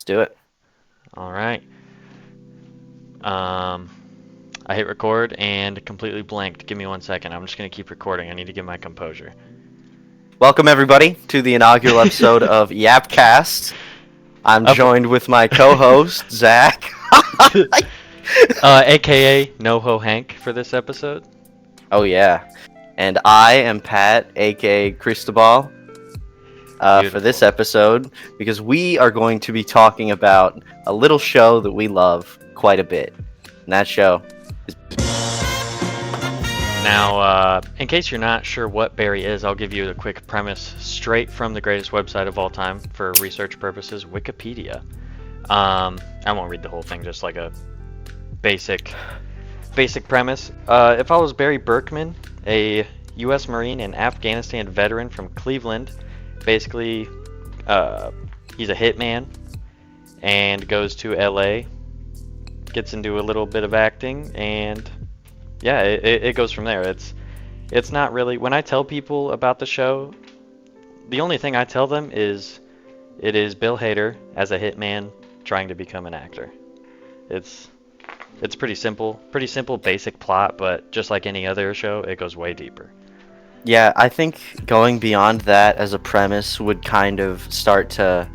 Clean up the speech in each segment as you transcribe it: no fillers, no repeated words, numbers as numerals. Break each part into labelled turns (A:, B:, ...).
A: Let's do it.
B: All right. Um, I hit record and completely blanked. Give me 1 second. I'm just gonna keep recording. I need to get my composure.
A: Welcome everybody to the inaugural episode of Yapcast. I'm
B: Up,
A: joined with my co-host Zach.
B: AKA NoHo Hank for this episode.
A: Oh yeah, and I am Pat, aka Cristobal, for this
B: Beautiful.
A: episode because we are going to be talking about a little show that we love quite a bit, and that show is
B: Now, in case you're not sure what Barry is, I'll give you a quick premise straight from the greatest website of all time for research purposes, Wikipedia. I won't read the whole thing, just like a basic basic premise. It follows Barry Berkman, a U.S. Marine and Afghanistan veteran from Cleveland. Basically, he's a hitman and goes to L.A., gets into a little bit of acting, and yeah, it goes from there. It's not really when I tell people about the show, the only thing I tell them is it is Bill Hader as a hitman trying to become an actor. It's it's pretty simple, basic plot, but just like any other show, it goes way deeper.
A: yeah. I think going beyond that as a premise would kind of start to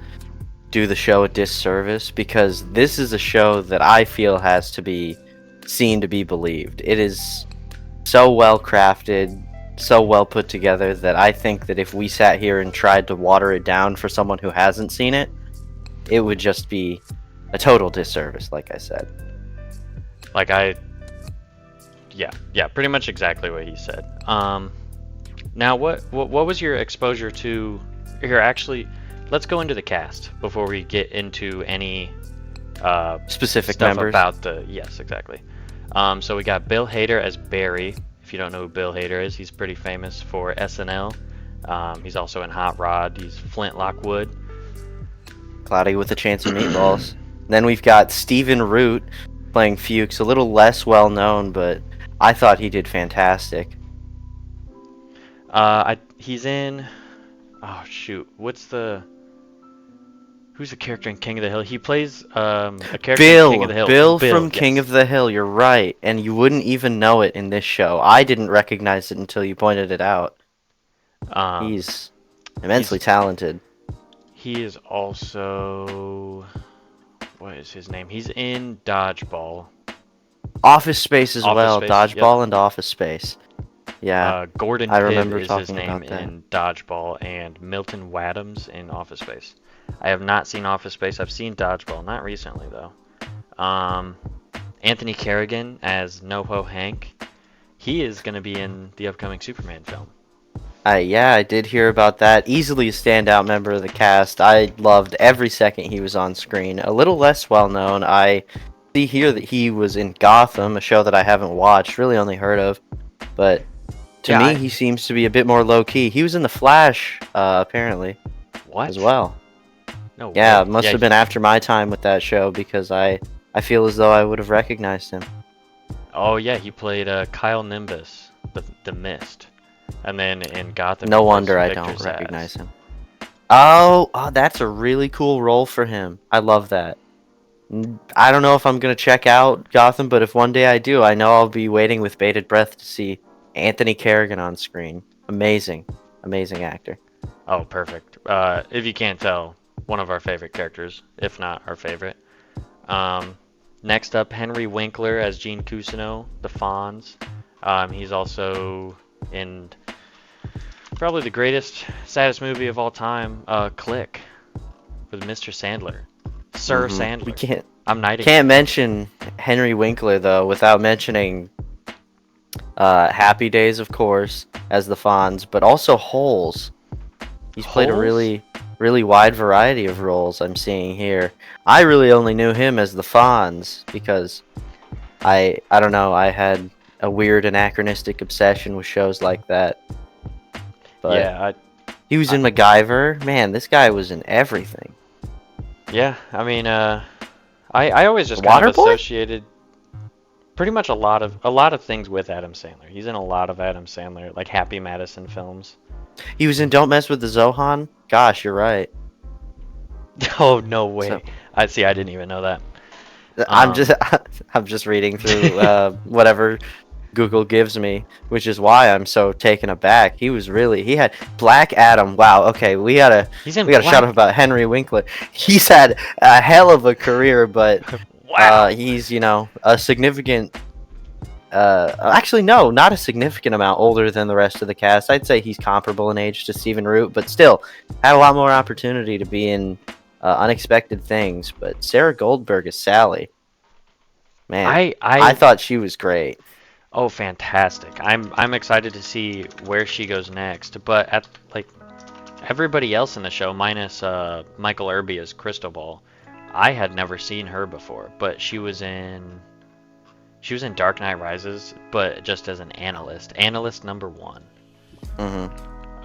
A: do the show a disservice because this is a show that I feel has to be seen to be believed. It is so well crafted, so well put together that I think that if we sat here and tried to water it down for someone who hasn't seen it, it would just be a total disservice, like I said.
B: Like yeah, pretty much exactly what he said. Now what was your exposure to? Here, actually, let's go into the cast before we get into any
A: Specific
B: stuff
A: members.
B: about the. Yes, exactly. So we got Bill Hader as Barry. If you don't know who Bill Hader is, he's pretty famous for SNL. He's also in Hot Rod. He's Flint Lockwood.
A: Cloudy with a Chance of Meatballs. Then we've got Stephen Root playing Fuchs, a little less well known, but I thought he did fantastic.
B: He's in. Oh shoot, who's the character in King of the Hill? He plays a character in King of
A: Bill,
B: the Hill.
A: Bill
B: Bill,
A: from King
B: yes.
A: of the Hill. You're right, and you wouldn't even know it in this show. I didn't recognize it until you pointed it out.
B: Um,
A: He's
B: he's
A: immensely talented.
B: he is also what is his name? He's in Dodgeball.
A: Office Space as
B: Office
A: well,
B: Space. Yep.
A: Dodgeball and Office Space. Yeah,
B: Gordon
A: I
B: Pibb
A: remember
B: is his
A: talking
B: name
A: about that.
B: in Dodgeball, and Milton Wadhams in Office Space. I have not seen Office Space. I've seen Dodgeball, not recently though. Um, Anthony Kerrigan as NoHo Hank. He is going to be in the upcoming Superman film.
A: Yeah, I did hear about that. Easily a standout member of the cast. I loved every second he was on screen. A little less well known. I see here that he was in Gotham, a show that I haven't watched, really only heard of. But to
B: Yeah,
A: me, he seems to be a bit more low key. He was in The Flash, apparently, as
B: what?
A: well.
B: No
A: Yeah, it
B: way.
A: must
B: Yeah.
A: have been after my time with that show because I feel as though I would have recognized him.
B: Oh yeah, he played Kyle Nimbus, the Mist, and then in Gotham he
A: No
B: plays
A: wonder I
B: Victor
A: don't recognize
B: Zsasz.
A: him. Oh, that's a really cool role for him. I love that. I don't know if I'm gonna check out Gotham, but if one day I do, I know I'll be waiting with bated breath to see Anthony Kerrigan on screen. Amazing, amazing actor.
B: Oh, perfect. If you can't tell, one of our favorite characters, if not our favorite. Um, Next up, Henry Winkler as Gene Cousineau, the Fonz. He's also in probably the greatest, saddest movie of all time, Click, with Mr. Sandler. Sir
A: We
B: Sandler.
A: can't
B: I'm knighting you.
A: can't mention Henry Winkler though without mentioning Happy Days, of course, as the Fonz, but also Holes. He's played a
B: Holes?
A: really wide variety of roles I'm seeing here. I really only knew him as the Fonz because I don't know, I had a weird anachronistic obsession with shows like that. But
B: Yeah,
A: he was
B: I,
A: in MacGyver. Man, this guy was in everything.
B: yeah. I mean, I always
A: The
B: just kind of
A: Waterboy?
B: associated pretty much a lot of things with Adam Sandler. He's in a lot of Adam Sandler, like Happy Madison films.
A: He was in Don't Mess with the Zohan. Gosh, you're right.
B: Oh, no
A: So
B: way. I see. I didn't even know that.
A: I'm
B: Um,
A: just I'm just reading through whatever Google gives me, which is why I'm so taken aback. He had Black Adam. Wow. Okay,
B: he's in
A: we got to shut up
B: black.
A: about Henry Winkler. He's had a hell of a career, but
B: Wow.
A: he's a significant. Actually, no, not a significant amount older than the rest of the cast. I'd say he's comparable in age to Stephen Root, but still had a lot more opportunity to be in unexpected things. But Sarah Goldberg as Sally, man, I
B: I
A: thought she was great.
B: Oh, fantastic. I'm excited to see where she goes next. But at like everybody else in the show, minus Michael Irby as Cristobal, I had never seen her before. But she was in Dark Knight Rises, but just as an analyst number one.
A: Hmm.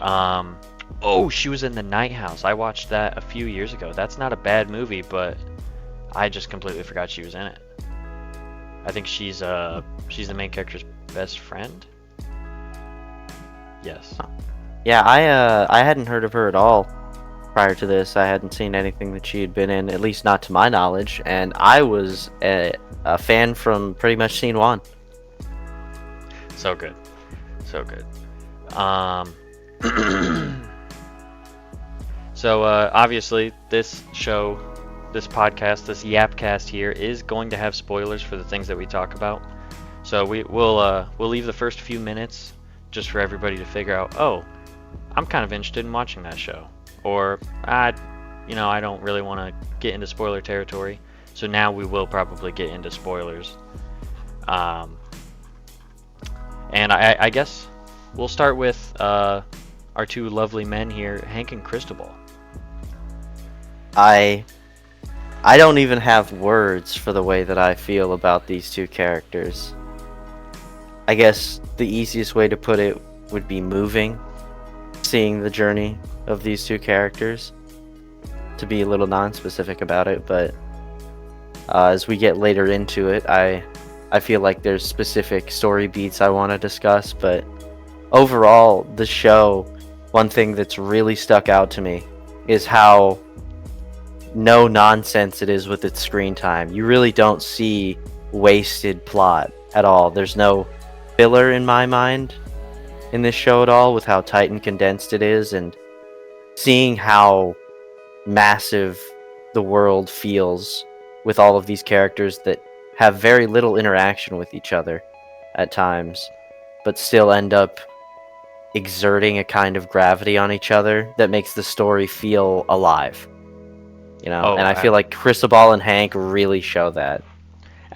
B: Um, oh, she was in The Night House. I watched that a few years ago. That's not a bad movie, but I just completely forgot she was in it. I think she's the main character's best friend. Yes.
A: Yeah, I hadn't heard of her at all prior to this. I hadn't seen anything that she had been in, at least not to my knowledge, and I was a fan from pretty much scene one.
B: So good. So good. Um, so obviously this show, this podcast, this Yapcast here is going to have spoilers for the things that we talk about. So we'll leave the first few minutes just for everybody to figure out, oh, I'm kind of interested in watching that show. Or I don't really want to get into spoiler territory. So now we will probably get into spoilers. Um, and I guess we'll start with our two lovely men here, Hank and Cristobal.
A: I I don't even have words for the way that I feel about these two characters. I guess the easiest way to put it would be moving, seeing the journey of these two characters. To be a little non-specific about it, but as we get later into it, I feel like there's specific story beats I want to discuss. But overall, the show, one thing that's really stuck out to me is how no nonsense it is with its screen time. You really don't see wasted plot at all. There's no filler in my mind in this show at all, with how tight and condensed it is, and seeing how massive the world feels with all of these characters that have very little interaction with each other at times, but still end up exerting a kind of gravity on each other that makes the story feel alive. And
B: Oh,
A: I feel like Cristobal and Hank really show that.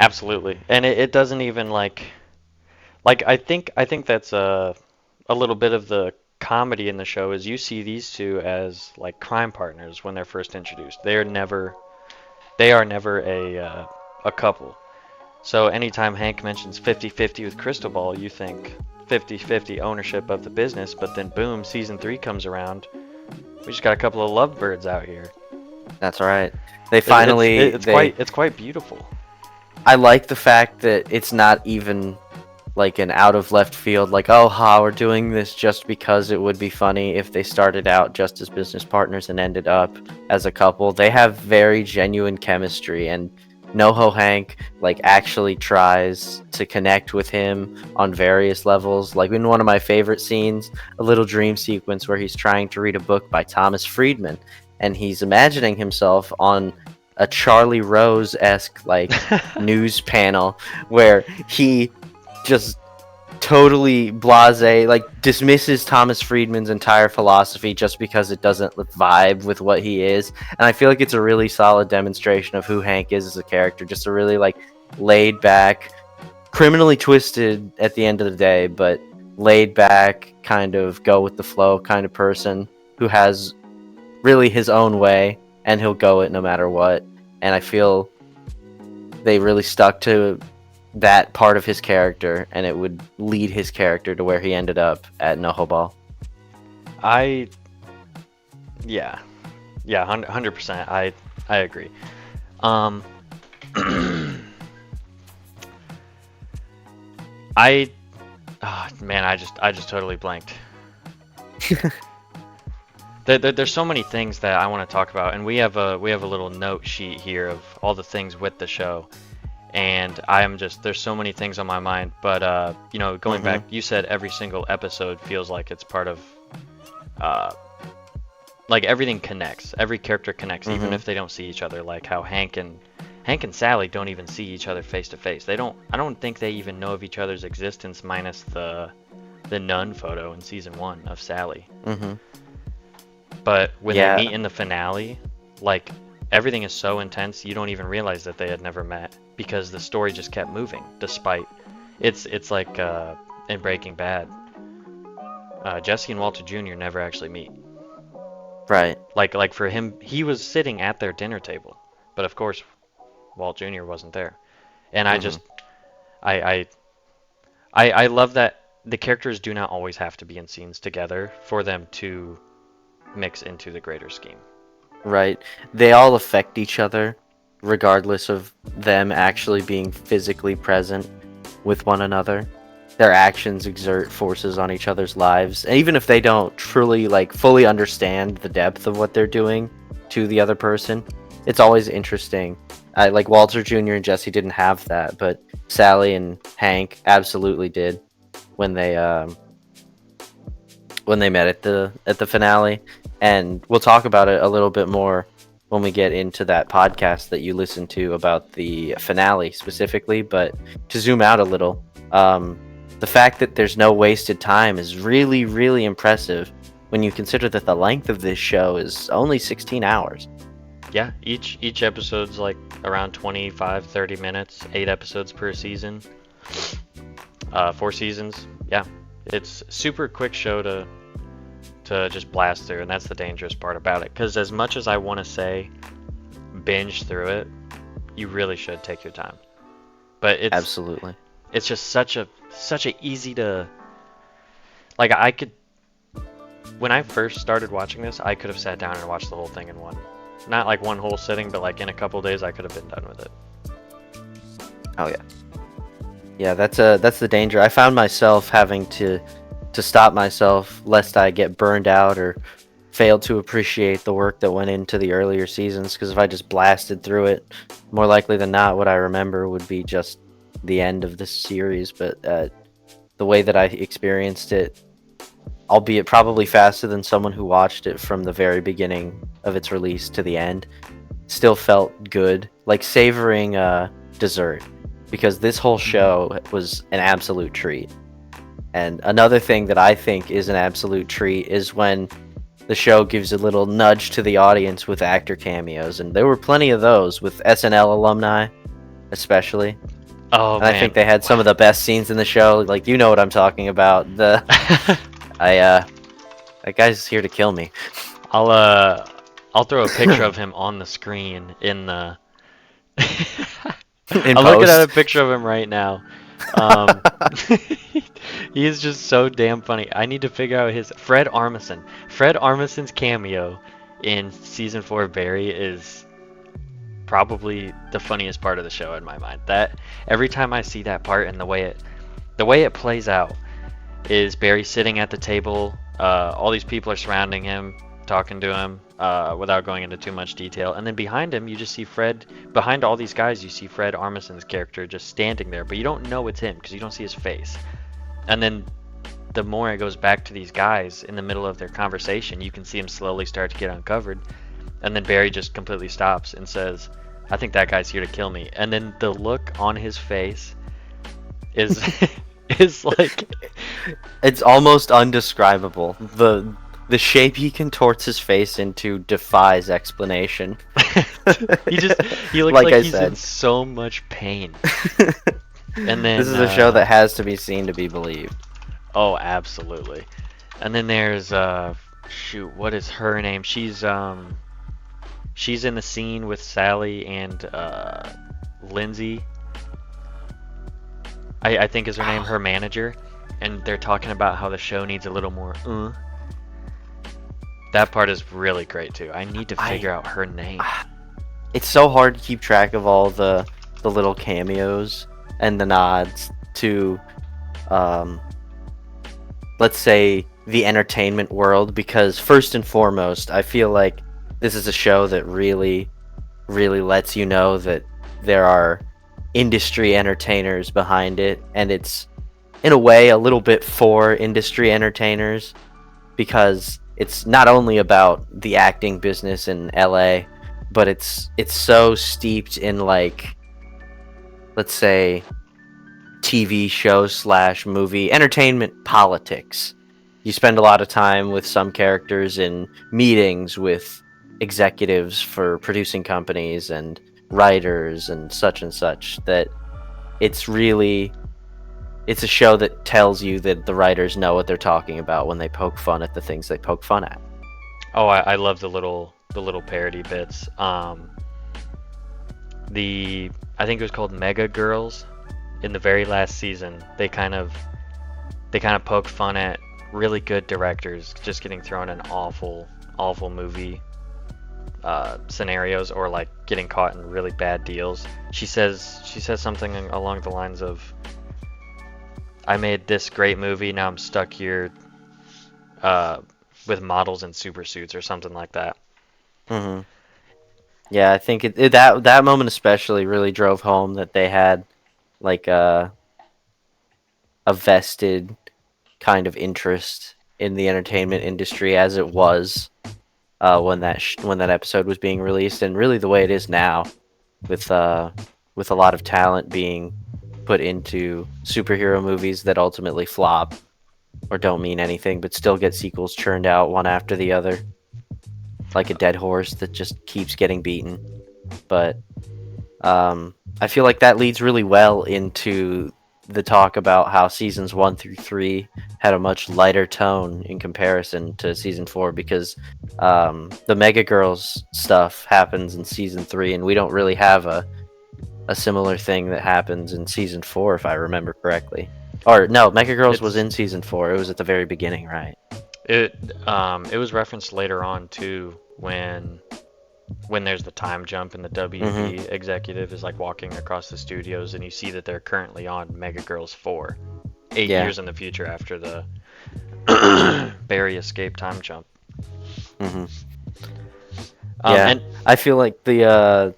B: absolutely. And it doesn't even like I think that's a little bit of the comedy in the show is you see these two as like crime partners when they're first introduced. They are never a couple. So anytime Hank mentions 50-50 with Cristobal, you think 50-50 ownership of the business, but then boom, season 3 comes around. We just got a couple of lovebirds out here.
A: That's right. They
B: It, it's
A: finally
B: it, it's
A: they
B: quite it's quite beautiful.
A: I like the fact that it's not even like an out of left field, like, oh, ha, we're doing this just because it would be funny if they started out just as business partners and ended up as a couple. They have very genuine chemistry, and NoHo Hank like actually tries to connect with him on various levels. Like in one of my favorite scenes, a little dream sequence where he's trying to read a book by Thomas Friedman, and he's imagining himself on a Charlie Rose-esque like news panel where he just totally blasé, like dismisses Thomas Friedman's entire philosophy just because it doesn't vibe with what he is. And I feel like it's a really solid demonstration of who Hank is as a character. Just a really like laid back, criminally twisted at the end of the day, but laid back, kind of go with the flow kind of person who has really his own way and he'll go it no matter what. And I feel they really stuck to that part of his character, and it would lead his character to where he ended up at Nohobal.
B: I yeah. Yeah, 100%. I agree. Um I man, I just totally blanked. There's so many things that I want to talk about, and we have a little note sheet here of all the things with the show, and there's so many things on my mind. But going back,
A: Mm-hmm.
B: you said every single episode feels like it's part of, uh, like everything connects, every character connects, even
A: Mm-hmm.
B: if they don't see each other. Like how Hank and Sally don't even see each other face to face. I don't think they even know of each other's existence, minus the nun photo in season 1 of Sally.
A: Mm-hmm.
B: But when they
A: Yeah.
B: meet in the finale, like everything is so intense, you don't even realize that they had never met because the story just kept moving despite it's like in Breaking Bad, Jesse and Walter Jr. never actually meet.
A: Right.
B: Like for him, he was sitting at their dinner table, but of course Walt Jr. wasn't there. And I
A: Mm-hmm.
B: just I I love that the characters do not always have to be in scenes together for them to mix into the greater scheme.
A: Right. They all affect each other, regardless of them actually being physically present with one another. Their actions exert forces on each other's lives, and even if they don't truly like fully understand the depth of what they're doing to the other person, it's always interesting. I like Walter Jr. and Jesse didn't have that, but Sally and Hank absolutely did when they met at the finale, and we'll talk about it a little bit more when we get into that podcast that you listened to about the finale specifically. But to zoom out a little, the fact that there's no wasted time is really, really impressive when you consider that the length of this show is only 16 hours.
B: Yeah, each episode's like around 25-30 minutes, 8 episodes per season. 4 seasons. Yeah. It's super quick show to just blast through, and that's the dangerous part about it. Cuz as much as I want to say binge through it, you really should take your time. But
A: Absolutely.
B: it's just such a easy to, like, I could, when I first started watching this, I could have sat down and watched the whole thing in one, not like one whole sitting, but like in a couple days I could have been done with it.
A: Oh yeah. Yeah, that's the danger. I found myself having to stop myself lest I get burned out or failed to appreciate the work that went into the earlier seasons, because if I just blasted through it, more likely than not what I remember would be just the end of this series. But the way that I experienced it, albeit probably faster than someone who watched it from the very beginning of its release to the end, still felt good, like savoring dessert, because this whole show was an absolute treat. And another thing that I think is an absolute treat is when the show gives a little nudge to the audience with actor cameos, and there were plenty of those with SNL alumni, especially.
B: Oh
A: And I think
B: man.
A: they had some of the best scenes in the show. Like, you know what I'm talking about. I that guy's here to kill me.
B: I'll uh I'll throw a picture of him on the screen in the
A: In
B: I'm looking at a
A: post.
B: picture of him right now. Um, he is just so damn funny. I need to figure out his Fred Armisen. Fred Armisen's cameo in season 4 of Barry is probably the funniest part of the show in my mind. That every time I see that part and the way it plays out is Barry sitting at the table. All these people are surrounding him, talking to him, without going into too much detail. And then behind him, you just see Fred. Behind all these guys, you see Fred Armisen's character just standing there, but you don't know it's him because you don't see his face. And then the more it goes back to these guys in the middle of their conversation, you can see him slowly start to get uncovered. And then Barry just completely stops and says, "I think that guy's here to kill me." And then the look on his face is is like
A: It's almost undescribable. The shape he contorts his face into defies explanation.
B: he looks
A: Like
B: like
A: I
B: he's in
A: said.
B: so much pain. And
A: This
B: then
A: is a show that has to be seen to be believed.
B: oh, absolutely. And then there's shoot, what is her name? She's in the scene with Sally and Lindsay. I think is her name, her manager, and they're talking about how the show needs a little more. That part is really great too. I need to figure out her name.
A: It's so hard to keep track of all the little cameos and the nods to, let's say, the entertainment world, because first and foremost, I feel like this is a show that really lets you know that there are industry entertainers behind it, and it's in a way a little bit for industry entertainers, because it's not only about the acting business in LA, but it's so steeped in, like, let's say, TV show slash movie entertainment politics. You spend a lot of time with some characters in meetings with executives for producing companies and writers and such, that it's really it's a show that tells you that the writers know what they're talking about when they poke fun at the things they poke fun at.
B: Oh, I love the little parody bits. The I think it was called Mega Girls. In the very last season, they kind of poke fun at really good directors just getting thrown in awful movie scenarios, or like getting caught in really bad deals. She says something along the lines of, "I made this great movie, now I'm stuck here uh, with models in super suits," or something like that.
A: Hmm. Yeah, I think that moment especially really drove home that they had, like, a vested kind of interest in the entertainment industry as it was, when that episode was being released, and really the way it is now, with with a lot of talent being put into superhero movies that ultimately flop or don't mean anything, but still get sequels churned out one after the other, like a dead horse that just keeps getting beaten. But I feel like that leads really well into the talk about how seasons 1 through 3 had a much lighter tone in comparison to season 4, because the Mega Girls stuff happens in season 3, and we don't really have a similar thing that happens in season 4, if I remember correctly. Or no, Mega Girls was
B: It's
A: in season 4. It was at the very beginning, right?
B: it it was referenced later on too, when there's the time jump and the
A: Mm-hmm.
B: WB executive is like walking across the studios, and you see that they're currently on Mega Girls 4, eight
A: Yeah.
B: years in the future after the Barry escape time jump.
A: Mm-hmm. Yeah.
B: And
A: I feel like the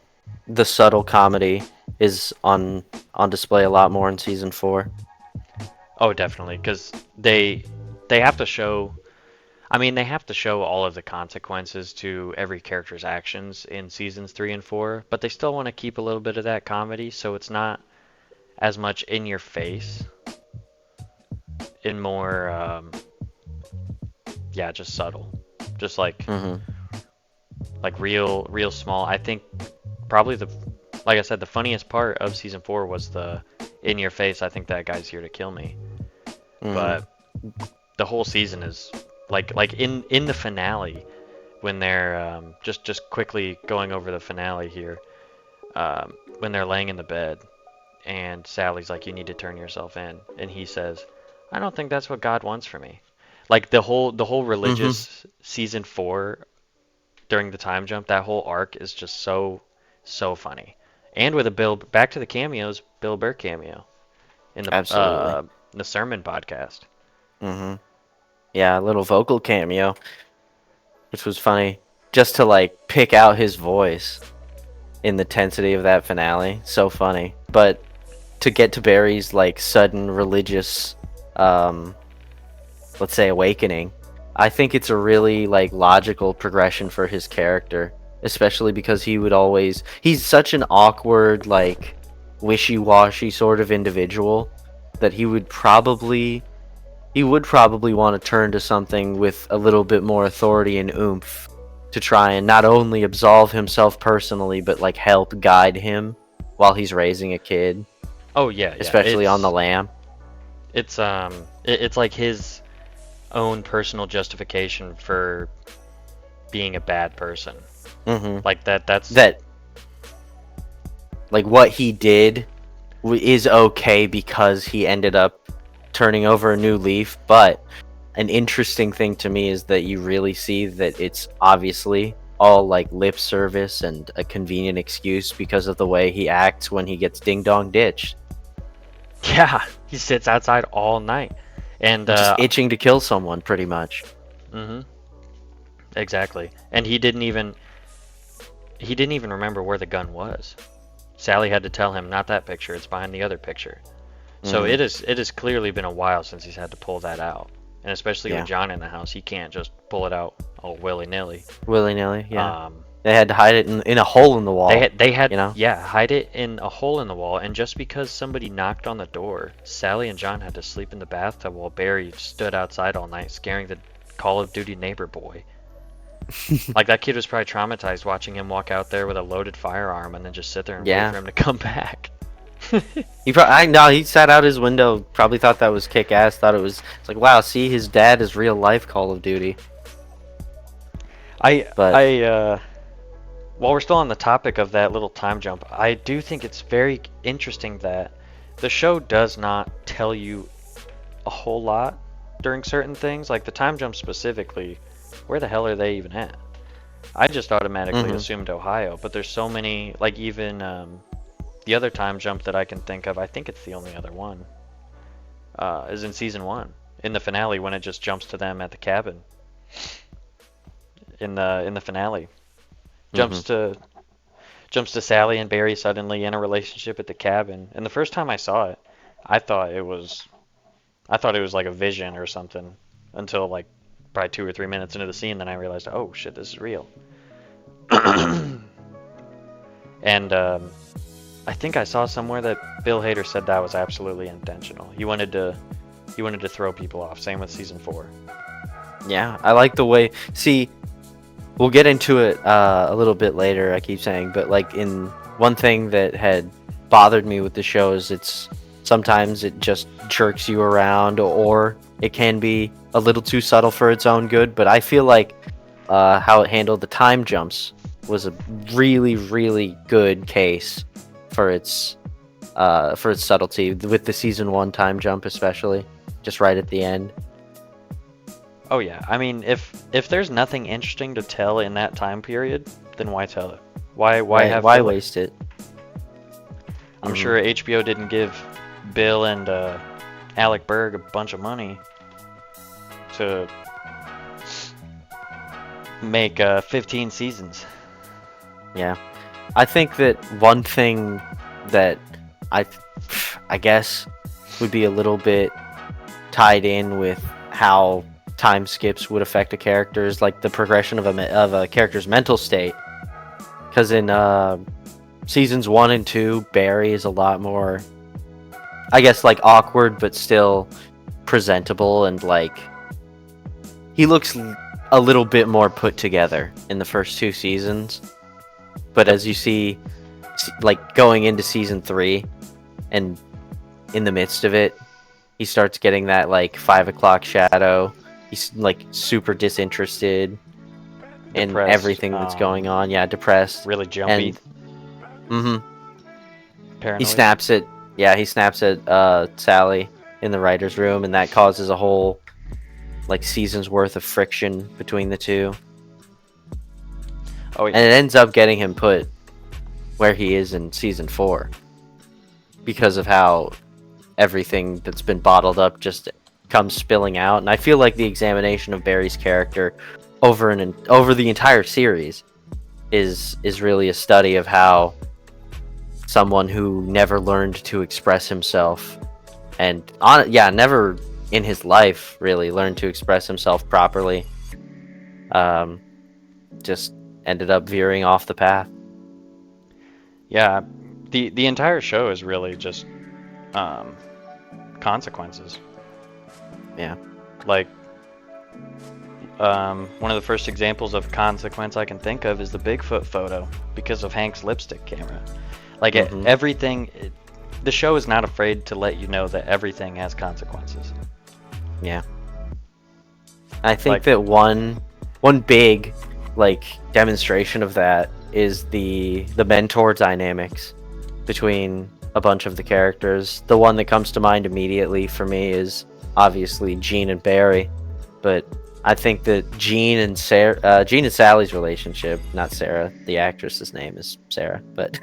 A: subtle comedy is on display a lot more in season 4.
B: oh, definitely, because they have to show. I mean, they have to show all of the consequences to every character's actions in seasons 3 and 4, but they still want to keep a little bit of that comedy, so it's not as much in your face, and more, yeah, just subtle, just
A: Mm-hmm.
B: like real small. I think probably like I said, the funniest part of season 4 was the in your face, "I think that guy's here to kill me,"
A: Mm-hmm.
B: but the whole season is like in the finale, when they're just quickly going over the finale here, when they're laying in the bed and Sally's like, "You need to turn yourself in," and he says, "I don't think that's what God wants for me." Like the whole
A: Mm-hmm.
B: religious season 4 during the time jump, that whole arc is just so funny. And with a Bill, back to the cameos, Bill Burr cameo in
A: Absolutely.
B: the sermon podcast.
A: Mm-hmm. Yeah, a little vocal cameo, which was funny, just to like pick out his voice in the tensity of that finale. So funny. But to get to Barry's like sudden religious, um, let's say, awakening, I think it's a really like logical progression for his character, especially because he's such an awkward, like, wishy-washy sort of individual, that he would probably want to turn to something with a little bit more authority and oomph, to try and not only absolve himself personally, but like help guide him while he's raising a kid,
B: Oh yeah, yeah.
A: especially on the lam.
B: It's like his own personal justification for being a bad person.
A: Hmm.
B: Like that's
A: That, like, what he did is okay because he ended up turning over a new leaf. But an interesting thing to me is that you really see that it's obviously all like lip service and a convenient excuse because of the way he acts when he gets ding dong ditched.
B: yeah, he sits outside all night. And
A: just itching to kill someone, pretty much.
B: mhm, exactly. And he didn't even remember where the gun was. Sally had to tell him, not that picture, it's behind the other picture. So
A: Mm,
B: it has clearly been a while since he's had to pull that out. And especially with
A: yeah,
B: John in the house, he can't just pull it out all willy-nilly.
A: willy nilly. Yeah,
B: Um,
A: they had to hide it in a hole in the wall.
B: they had
A: You know.
B: yeah, hide it in a hole in the wall, and just because somebody knocked on the door, Sally and John had to sleep in the bathtub while Barry stood outside all night scaring the Call of Duty neighbor boy. Like that kid was probably traumatized watching him walk out there with a loaded firearm and then just sit there and wait
A: Yeah.
B: for him to come back.
A: He sat out his window. Probably thought that was kick ass. Thought it was. It's like, wow, see, his dad is real life Call of Duty. But
B: While we're still on the topic of that little time jump, I do think it's very interesting that the show does not tell you a whole lot during certain things. Like the time jump specifically, where the hell are they even at? I just automatically
A: mhm,
B: assumed Ohio, but there's so many, like even the other time jump that I can think of, I think it's the only other one, is in season 1. In the finale when it just jumps to them at the cabin. In the finale.
A: mhm.
B: Jumps to Sally and Barry suddenly in a relationship at the cabin. And the first time I saw it, I thought it was like a vision or something until like probably 2 or 3 minutes into the scene. Then I realized, oh shit, this is real. And I think I saw somewhere that Bill Hader said that was absolutely intentional. He wanted to throw people off. Same with season 4.
A: Yeah, I like the way. See, we'll get into it a little bit later. I keep saying, but like in one thing that had bothered me with the show is it's sometimes it just jerks you around, or it can be a little too subtle for its own good. But I feel like how it handled the time jumps was a really, really good case for its subtlety with the season 1 time jump, especially just right at the end.
B: Oh yeah, I mean, if there's nothing interesting to tell in that time period, then why tell it? Why have
A: Why
B: filler?
A: waste it?
B: I'm
A: Mhm.
B: sure HBO didn't give Bill and Alec Berg a bunch of money to make 15 seasons.
A: Yeah, I think that one thing that I, I guess, would be a little bit tied in with how time skips would affect a character is like the progression of a character's mental state. Because in seasons 1 and 2, Barry is a lot more, I guess, like awkward, but still presentable, and like he looks a little bit more put together in the first 2 seasons. But
B: Yep.
A: as you see, like going into season 3, and in the midst of it, he starts getting that like 5 o'clock shadow. He's like super disinterested in
B: Depressed,
A: everything that's going on. Yeah, depressed,
B: really jumpy,
A: and hmm he
B: paranoid.
A: snaps at yeah he snaps at Sally in the writers' room, and that causes a whole like season's worth of friction between the two,
B: Oh
A: and
B: yeah.
A: it ends up getting him put where he is in season 4 because of how everything that's been bottled up just comes spilling out. And I feel like the examination of Barry's character over the entire series is really a study of how someone who never learned to express himself, and never in his life really learned to express himself properly, um, just ended up veering off the path.
B: Yeah, the entire show is really just um, consequences.
A: Yeah.
B: Like one of the first examples of consequence I can think of is the Bigfoot photo because of Hank's lipstick camera. Like
A: Hmm.
B: the show is not afraid to let you know that everything has consequences.
A: Yeah. I think
B: Like,
A: that one big like demonstration of that is the mentor dynamics between a bunch of the characters. The one that comes to mind immediately for me is obviously Gene and Barry, but I think that Gene and Sally's relationship, not Sarah, the actress's name is Sarah, but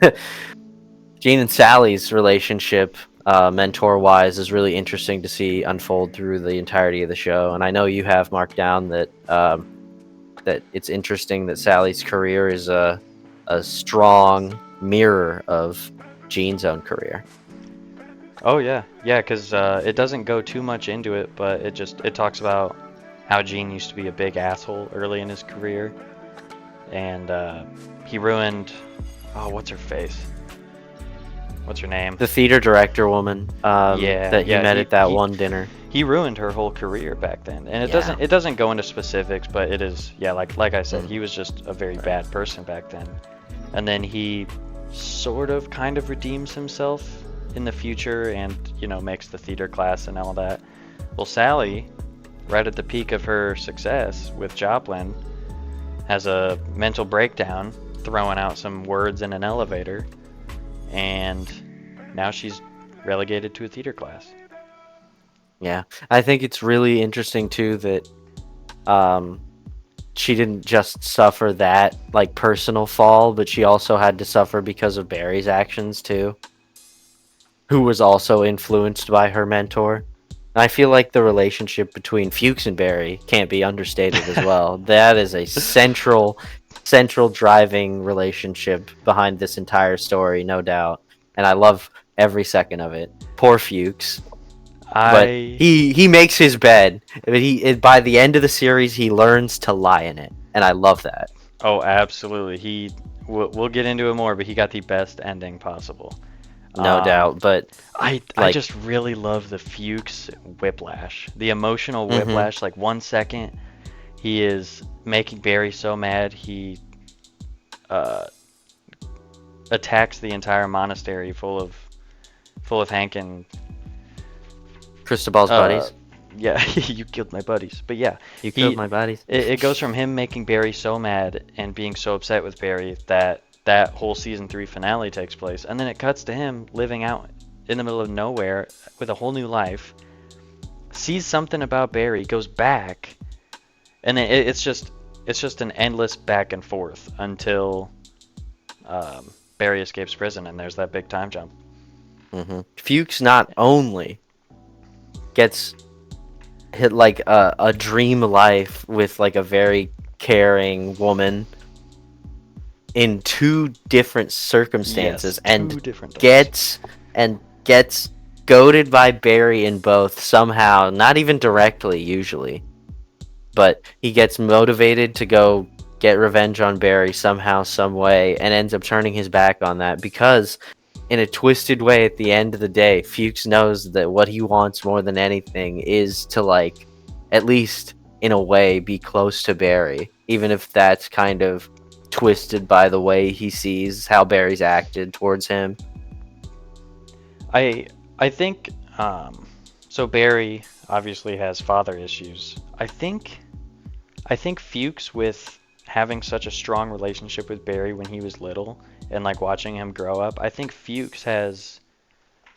A: Gene and Sally's relationship mentor wise is really interesting to see unfold through the entirety of the show. And I know you have marked down that that it's interesting that Sally's career is a strong mirror of Jean's own career.
B: Oh yeah, yeah, because it doesn't go too much into it, but it talks about how Gene used to be a big asshole early in his career, and he ruined. Oh, what's her face? What's her name?
A: The theater director woman
B: Yeah,
A: that he
B: yeah.
A: met at that one dinner.
B: He ruined her whole career back then, and
A: Yeah.
B: it doesn't go into specifics, but it is, yeah, like I said,
A: Mm.
B: he was just a very bad person back then, and then he sort of kind of redeems himself in the future, and makes the theater class and all that. Well, Sally, right at the peak of her success with Joplin, has a mental breakdown, throwing out some words in an elevator, and now she's relegated to a theater class.
A: Yeah. I think it's really interesting too that um she didn't just suffer that like personal fall, but she also had to suffer because of Barry's actions too, who was also influenced by her mentor. And I feel like the relationship between Fuchs and Barry can't be understated as well. That is a central driving relationship behind this entire story, no doubt. And I love every second of it. Poor Fuchs. But
B: I
A: he makes his bed. But by the end of the series he learns to lie in it, and I love that.
B: Oh, absolutely. We'll get into it more, but he got the best ending possible.
A: No
B: Um,
A: doubt. But
B: I
A: like,
B: just really love the Fuchs whiplash, the emotional
A: hmm
B: whiplash. Like 1 second, he is making Barry so mad he uh, attacks the entire monastery full of Hank and
A: Cristobal's
B: uh,
A: buddies.
B: yeah, you killed my buddies. But yeah,
A: You killed
B: he
A: my buddies.
B: it goes from him making Barry so mad and being so upset with Barry that that whole season 3 finale takes place, and then it cuts to him living out in the middle of nowhere with a whole new life, sees something about Barry, goes back, and then it's just an endless back and forth until Barry escapes prison, and there's that big time jump.
A: Fuchs not only gets hit like a dream life with like a very caring woman in two different circumstances
B: Yes, two different times.
A: gets goaded by Barry in both somehow, not even directly usually, but he gets motivated to go get revenge on Barry somehow, some way, and ends up turning his back on that because in a twisted way at the end of the day, Fuchs knows that what he wants more than anything is to like at least in a way be close to Barry, even if that's kind of twisted by the way he sees how Barry's acted towards him.
B: I think so. Barry obviously has father issues. I think Fuchs, with having such a strong relationship with Barry when he was little and like watching him grow up, I think Fuchs has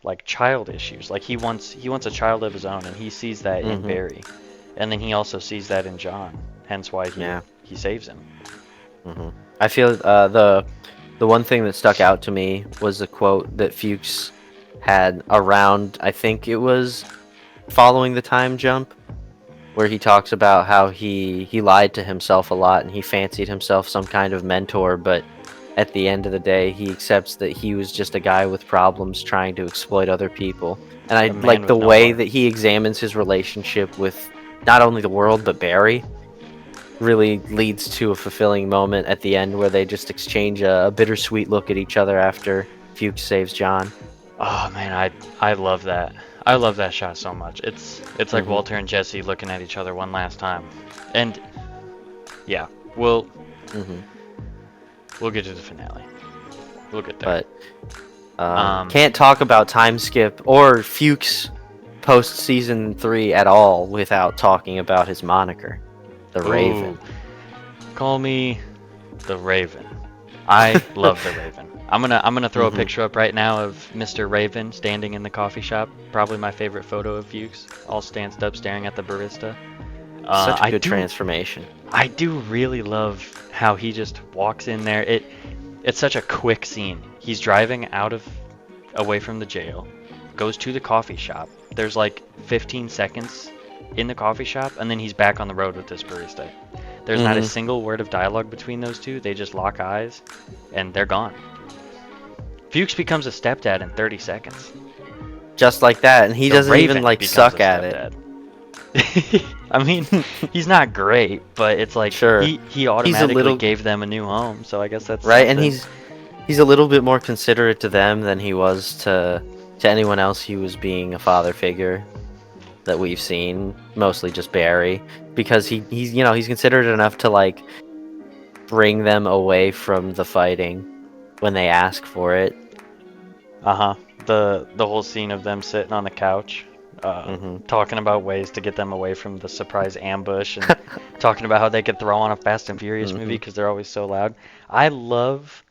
B: like child issues. Like he wants a child of his own, and he sees that in
A: hmm
B: Barry, and then he also sees that in John. Hence why
A: Yeah.
B: he saves him.
A: hmm I feel the one thing that stuck out to me was the quote that Fuchs had around. I think it was following the time jump, where he talks about how he lied to himself a lot and he fancied himself some kind of mentor, but at the end of the day, he accepts that he was just a guy with problems trying to exploit other people. And I
B: A man
A: like the
B: with no
A: way
B: heart.
A: that he examines his relationship with not only the world but Barry. Really leads to a fulfilling moment at the end where they just exchange a bittersweet look at each other after Fuchs saves John.
B: Oh man, I love that. I love that shot so much. It's like
A: hmm
B: Walter and Jesse looking at each other one last time. And yeah, we'll
A: hmm
B: we'll get to the finale. We'll get there.
A: But
B: Um,
A: can't talk about time skip or Fuchs post season 3 at all without talking about his moniker, the
B: ooh,
A: Raven.
B: call me the Raven. I love the Raven. I'm gonna throw a
A: hmm
B: picture up right now of Mr. Raven standing in the coffee shop. Probably my favorite photo of Fuchs, all stanced up, staring at the barista.
A: Such a
B: I
A: good
B: do
A: transformation.
B: I do really love how he just walks in there. It's such a quick scene. He's driving away from the jail. goes to the coffee shop. There's like 15 seconds in the coffee shop, and then he's back on the road with this barista. There's not a single word of dialogue between those two. They just lock eyes, and they're gone. Fuchs becomes a stepdad in 30 seconds.
A: Just like that, and he doesn't even like suck at it.
B: I mean, he's not great, but it's like
A: Sure.
B: he automatically gave them a new home, so I guess that's
A: right.
B: something.
A: And he's a little bit more considerate to them than he was to anyone else he was being a father figure that we've seen, mostly just Barry, because he's he's considerate enough to like bring them away from the fighting when they ask for it.
B: The whole scene of them sitting on the couch, talking about ways to get them away from the surprise ambush, and talking about how they could throw on a Fast and Furious movie because they're always so loud. I love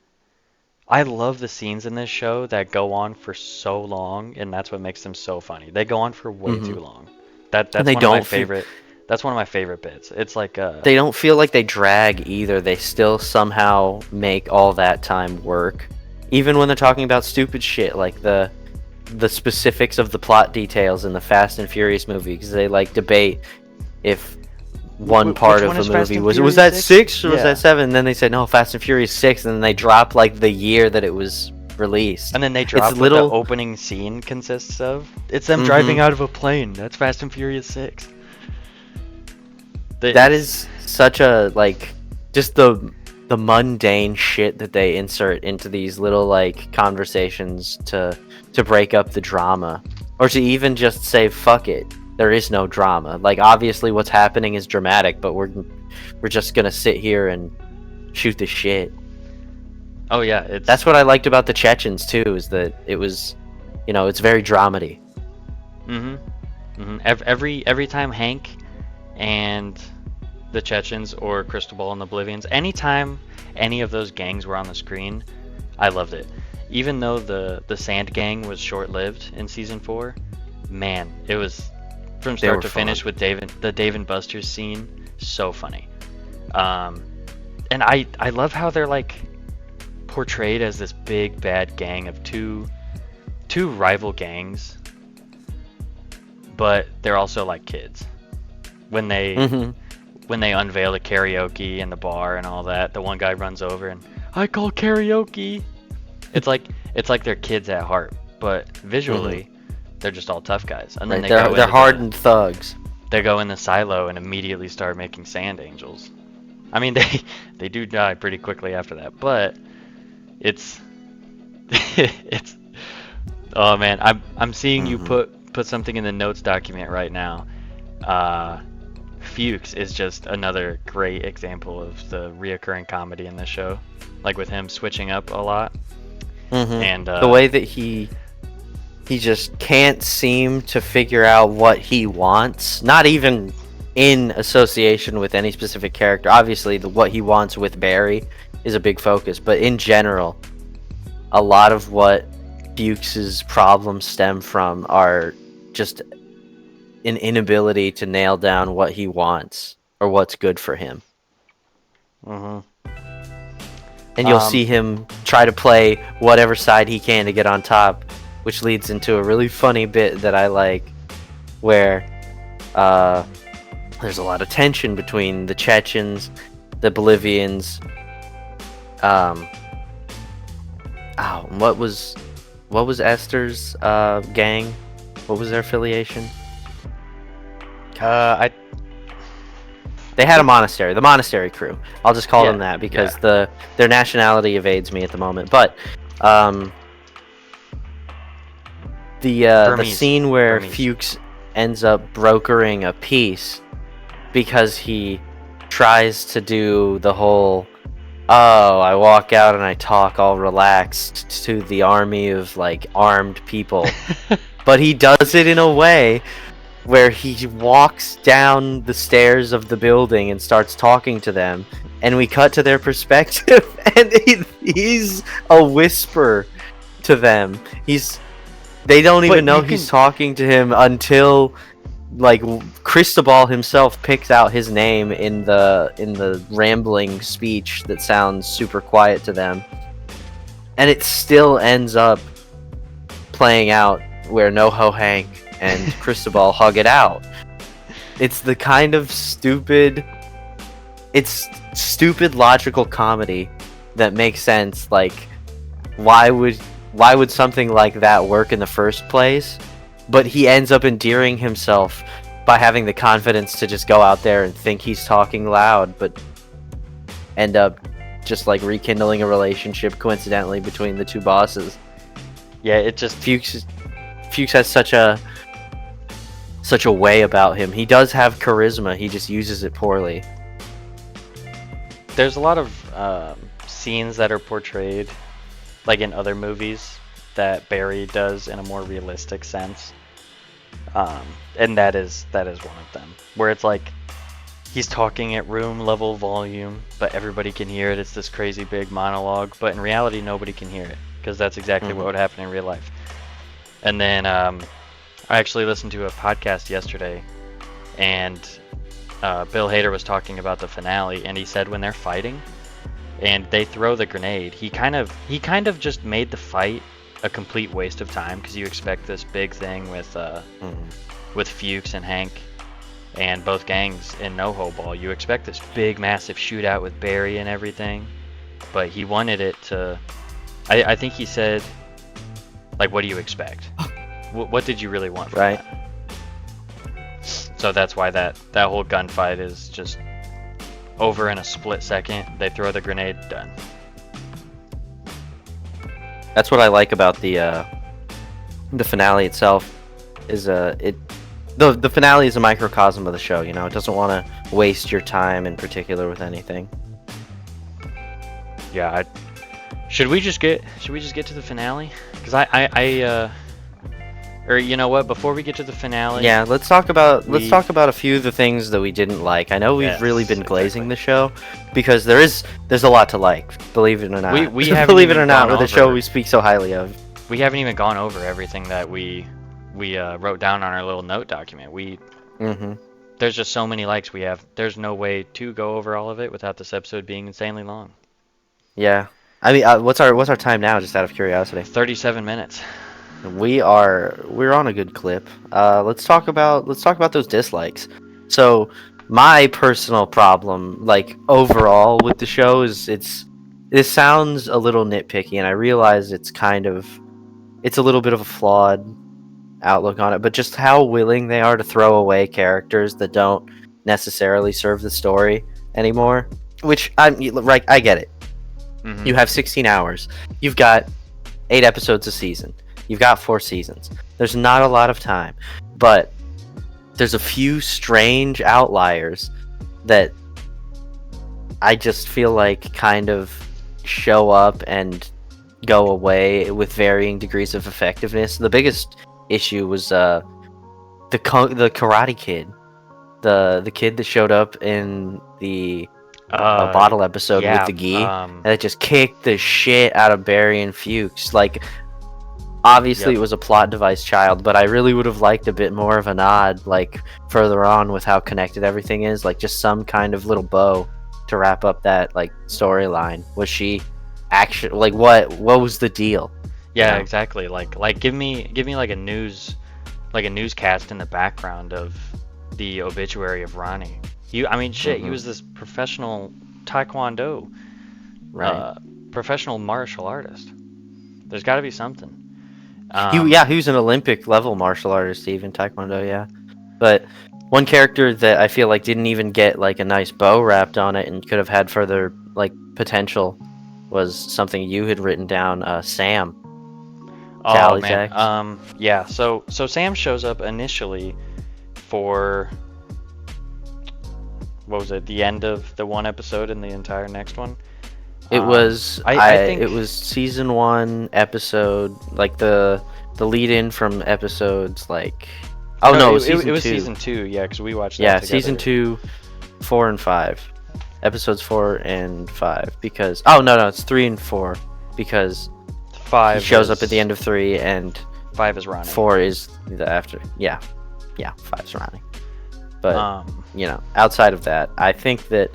B: the scenes in this show that go on for so long, and that's what makes them so funny. They go on for way too long. That's one of my favorite. That's one of my favorite bits. It's like
A: they don't feel like they drag either. They still somehow make all that time work, even when they're talking about stupid shit like the specifics of the plot details in the Fast and Furious movie, because they like debate if one part of the movie was that 6 or was that 7, and then they said no, Fast and Furious 6, and then they drop like the year that it was released,
B: and then they drop what the opening scene consists of. It's them driving out of a plane. That's Fast and Furious 6.
A: That is such a like just the mundane shit that they insert into these little like conversations to break up the drama, or to even just say fuck it, there is no drama. Like obviously what's happening is dramatic, but we're just gonna sit here and shoot the shit.
B: Oh yeah,
A: that's what I liked about the Chechens too, is that it was, it's very dramedy.
B: Every time Hank and the Chechens or Cristobal and the Bolivians, anytime any of those gangs were on the screen, I loved it. Even though the Sand Gang was short-lived in season 4, man, it was from start to finish with the Dave and Buster's scene, so funny. And I love how they're like portrayed as this big bad gang of two rival gangs, but they're also like kids. When they unveil the karaoke in the bar and all that, the one guy runs over and I call karaoke. It's like they're kids at heart, but visually they're just all tough guys. And then they're
A: hardened thugs.
B: They go in the silo and immediately start making sand angels. I mean, they do die pretty quickly after that, but it's oh man, I'm seeing you put something in the notes document right now. Fuchs is just another great example of the reoccurring comedy in this show, like with him switching up a lot. And
A: the way that he just can't seem to figure out what he wants, not even in association with any specific character. Obviously what he wants with Barry is a big focus, but in general a lot of what Fuchs's problems stem from are just an inability to nail down what he wants or what's good for him. And you'll see him try to play whatever side he can to get on top, which leads into a really funny bit that I like, where there's a lot of tension between the Chechens, the Bolivians. What was Esther's gang? What was their affiliation? They had a monastery, the monastery crew. I'll just call them that because their nationality evades me at the moment. But the scene where Fuchs ends up brokering a peace because he tries to do the whole, I walk out and I talk all relaxed to the army of like armed people. But he does it in a way where he walks down the stairs of the building and starts talking to them, and we cut to their perspective, and he's a whisper to them. They don't even know he's talking to him until like Cristobal himself picks out his name in the rambling speech that sounds super quiet to them, and it still ends up playing out where NoHo Hank and Cristobal hug it out. It's the kind of stupid logical comedy that makes sense. Like, why would something like that work in the first place? But he ends up endearing himself by having the confidence to just go out there and think he's talking loud, but end up just like rekindling a relationship coincidentally between the two bosses.
B: Yeah, it just
A: Fuchs has such a way about him. He does have charisma. He just uses it poorly.
B: there's a lot of scenes that are portrayed like in other movies that Barry does in a more realistic sense, and that is one of them, where it's like he's talking at room level volume, but everybody can hear it. It's this crazy big monologue, but in reality, nobody can hear it because that's exactly what would happen in real life. And then I actually listened to a podcast yesterday, and Bill Hader was talking about the finale, and he said when they're fighting and they throw the grenade, he kind of just made the fight a complete waste of time, because you expect this big thing with Fuchs and Hank and both gangs in No-Ho Ball. You expect this big massive shootout with Barry and everything, but he wanted it to, I think he said, like, what do you expect? What did you really want from
A: Right.
B: that? So that's why that whole gunfight is just over in a split second. They throw the grenade, done.
A: That's what I like about the finale itself. Is the finale is a microcosm of the show. You know, it doesn't want to waste your time in particular with anything.
B: Yeah, should we just get to the finale? Because or you know what? Before we get to the finale,
A: Yeah, let's talk about a few of the things that we didn't like. I know we've really been glazing the show because there's a lot to like. Believe it or not,
B: we haven't
A: believe it
B: even
A: or not,
B: gone
A: with a show
B: over-
A: we speak so highly of.
B: we haven't even gone over everything that we wrote down on our little note document. There's just so many likes we have. There's no way to go over all of it without this episode being insanely long.
A: Yeah, I mean, what's our time now? Just out of curiosity.
B: 37 minutes.
A: We're on a good clip. Let's talk about those dislikes. So my personal problem, like overall with the show, is this sounds a little nitpicky, and I realize it's a little bit of a flawed outlook on it, but just how willing they are to throw away characters that don't necessarily serve the story anymore. Which I get it. You have 16 hours. You've got 8 episodes a season. You've got 4 seasons. There's not a lot of time, but there's a few strange outliers that I just feel like kind of show up and go away with varying degrees of effectiveness. The biggest issue was the Karate Kid, the kid that showed up in the bottle episode with the gi, and it just kicked the shit out of Barry and Fuchs. Like, obviously it was a plot device child, but I really would have liked a bit more of a nod, like further on with how connected everything is, like just some kind of little bow to wrap up that like storyline. Was she actually like what was the deal?
B: Yeah,
A: You know?
B: exactly. Like give me like a newscast in the background of the obituary of Ronnie. He was this professional taekwondo,
A: Right.
B: professional martial artist. There's got to be something.
A: He was an Olympic level martial artist, even taekwondo. Yeah, but one character that I feel like didn't even get like a nice bow wrapped on it and could have had further like potential was something you had written down. Sam.
B: Oh
A: Tally
B: man.
A: Jack.
B: Yeah. So Sam shows up initially for, what was it? The end of the one episode and the entire next one.
A: It was
B: I think
A: it was season 1 episode, like the lead in from episodes like it was season 2.
B: It was season 2, yeah, because we watched that
A: Yeah,
B: together.
A: season 2, 4 and 5, episodes 4 and 5, because no, it's 3 and 4, because
B: 5
A: he shows up at the end of 3 and
B: 5 is Ronnie.
A: 4 is the after. Yeah, 5's Ronnie. But outside of that, I think that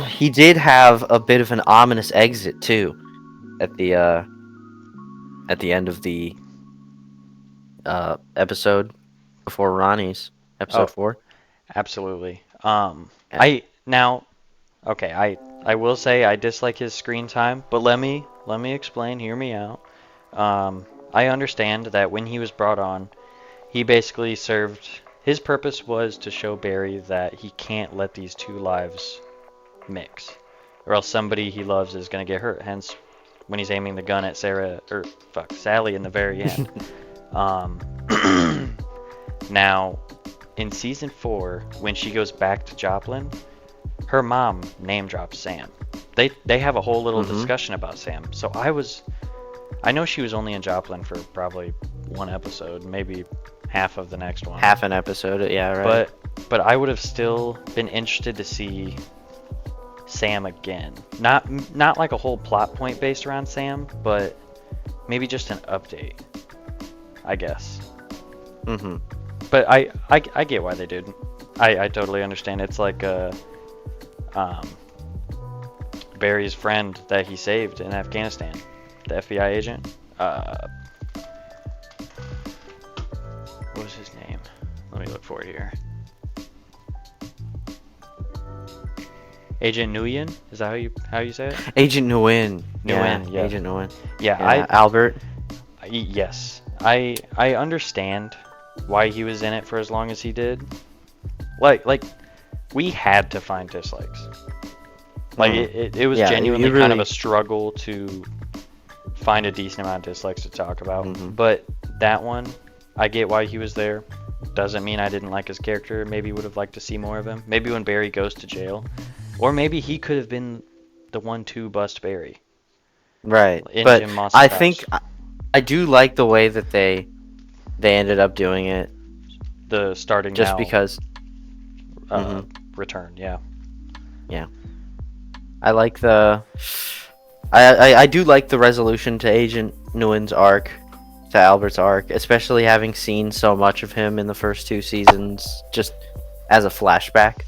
A: he did have a bit of an ominous exit too, at the end of the episode before Ronnie's episode
B: Oh,
A: 4.
B: absolutely.
A: Yeah.
B: I now okay, I will say I dislike his screen time, but let me explain, hear me out. I understand that when he was brought on, he basically served his purpose was to show Barry that he can't let these two lives mix, or else somebody he loves is gonna get hurt. Hence, when he's aiming the gun at Sally in the very end. Um, now, in season 4, when she goes back to Joplin, her mom name drops Sam. They have a whole little
A: Mm-hmm.
B: discussion about Sam. So I know she was only in Joplin for probably one episode, maybe half of the next one.
A: Half an episode. Yeah, right.
B: But I would have still been interested to see Sam again. Not like a whole plot point based around Sam, but maybe just an update, I guess.
A: Mm-hmm.
B: But I get why they did. I totally understand. It's like um, Barry's friend that he saved in Afghanistan, the FBI agent. What was his name? Let me look for it here. Agent Nguyen? Is that how you say it?
A: Agent Nguyen.
B: Nguyen, yeah.
A: Agent Nguyen.
B: Yeah,
A: Yeah, Albert.
B: yes. I understand why he was in it for as long as he did. Like we had to find dislikes. Like it was
A: Yeah,
B: genuinely
A: you
B: kind of
A: really-
B: a struggle to find a decent amount of dislikes to talk about.
A: Mhm.
B: But that one, I get why he was there. Doesn't mean I didn't like his character. Maybe would have liked to see more of him. Maybe when Barry goes to jail, or maybe he could have been the one to bust Barry
A: Right.
B: in
A: But
B: Jim Moss's
A: I
B: house.
A: think I do like the way that they ended up doing it,
B: The starting
A: just
B: now
A: because
B: return, yeah.
A: I like I do like the resolution to Agent Nguyen's arc, to Albert's arc, especially having seen so much of him in the first 2 seasons just as a flashback.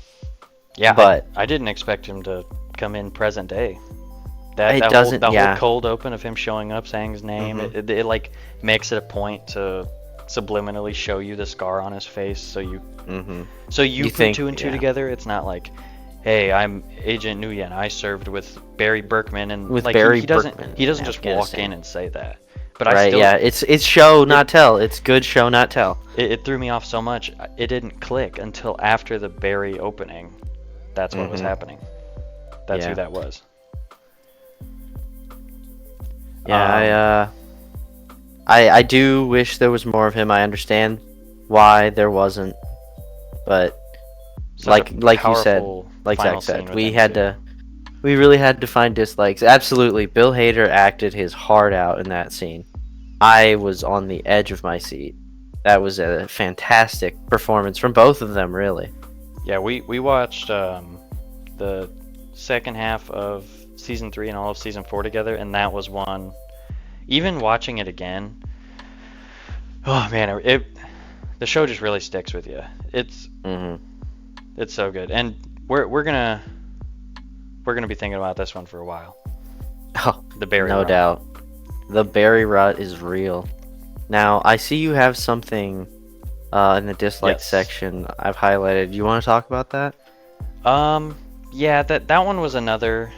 B: Yeah,
A: But
B: I didn't expect him to come in present day.
A: It
B: That
A: doesn't-
B: whole
A: yeah.
B: cold open of him showing up, saying his name,
A: Mhm.
B: it like makes it a point to subliminally show you the scar on his face, so you
A: Mhm.
B: put
A: think-
B: two and two
A: yeah.
B: together. It's not like, hey, I'm Agent Nguyen. I served with Barry Berkman, and
A: With
B: like
A: Barry
B: he doesn't
A: Berkman
B: he doesn't
A: in
B: just walk
A: Afghanistan.
B: in and say that. But I
A: Right,
B: still
A: yeah, it's show not tell. It's good show not tell.
B: it threw me off so much. It didn't click until after the Barry opening. That's what was
A: Mhm.
B: happening. That's
A: Yeah.
B: who that was.
A: Yeah, I do wish there was more of him. I understand why there wasn't, but
B: Such a
A: like you said,
B: powerful
A: like
B: final
A: Zach
B: scene
A: said,
B: with
A: we really had to find dislikes. Absolutely, Bill Hader acted his heart out in that scene. I was on the edge of my seat. That was a fantastic performance from both of them, really.
B: Yeah, we watched the second half of season 3 and all of season 4 together, and that was one. Even watching it again, oh man, the show just really sticks with you. It's
A: Hmm
B: it's so good, and we're gonna be thinking about this one for a while.
A: Oh,
B: The Barry
A: no
B: run.
A: doubt. The Barry rut is real. Now, I see you have something in the dislike
B: Yes.
A: section I've highlighted. You want to talk about that?
B: Yeah, that one was another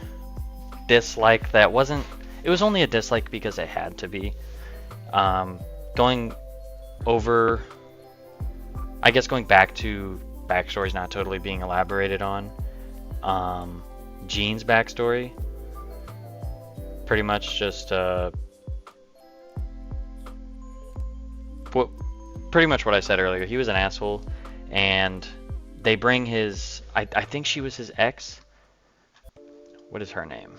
B: dislike that wasn't. It was only a dislike because it had to be. Going over, I guess going back to backstories not totally being elaborated on. Gene's backstory, pretty much just pretty much what I said earlier. He was an asshole, and they bring his. I think she was his ex. What is her name?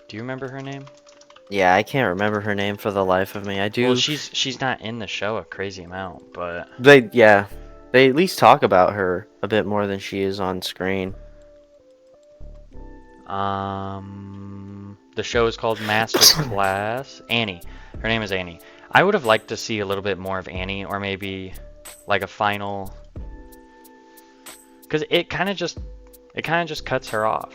B: Do you remember her name?
A: Yeah, I can't remember her name for the life of me. I do.
B: Well, she's not in the show a crazy amount, but
A: They at least talk about her a bit more than she is on screen.
B: the show is called Master Class. Annie. Her name is Annie. I would have liked to see a little bit more of Annie, or maybe like a final, because it kind of just cuts her off.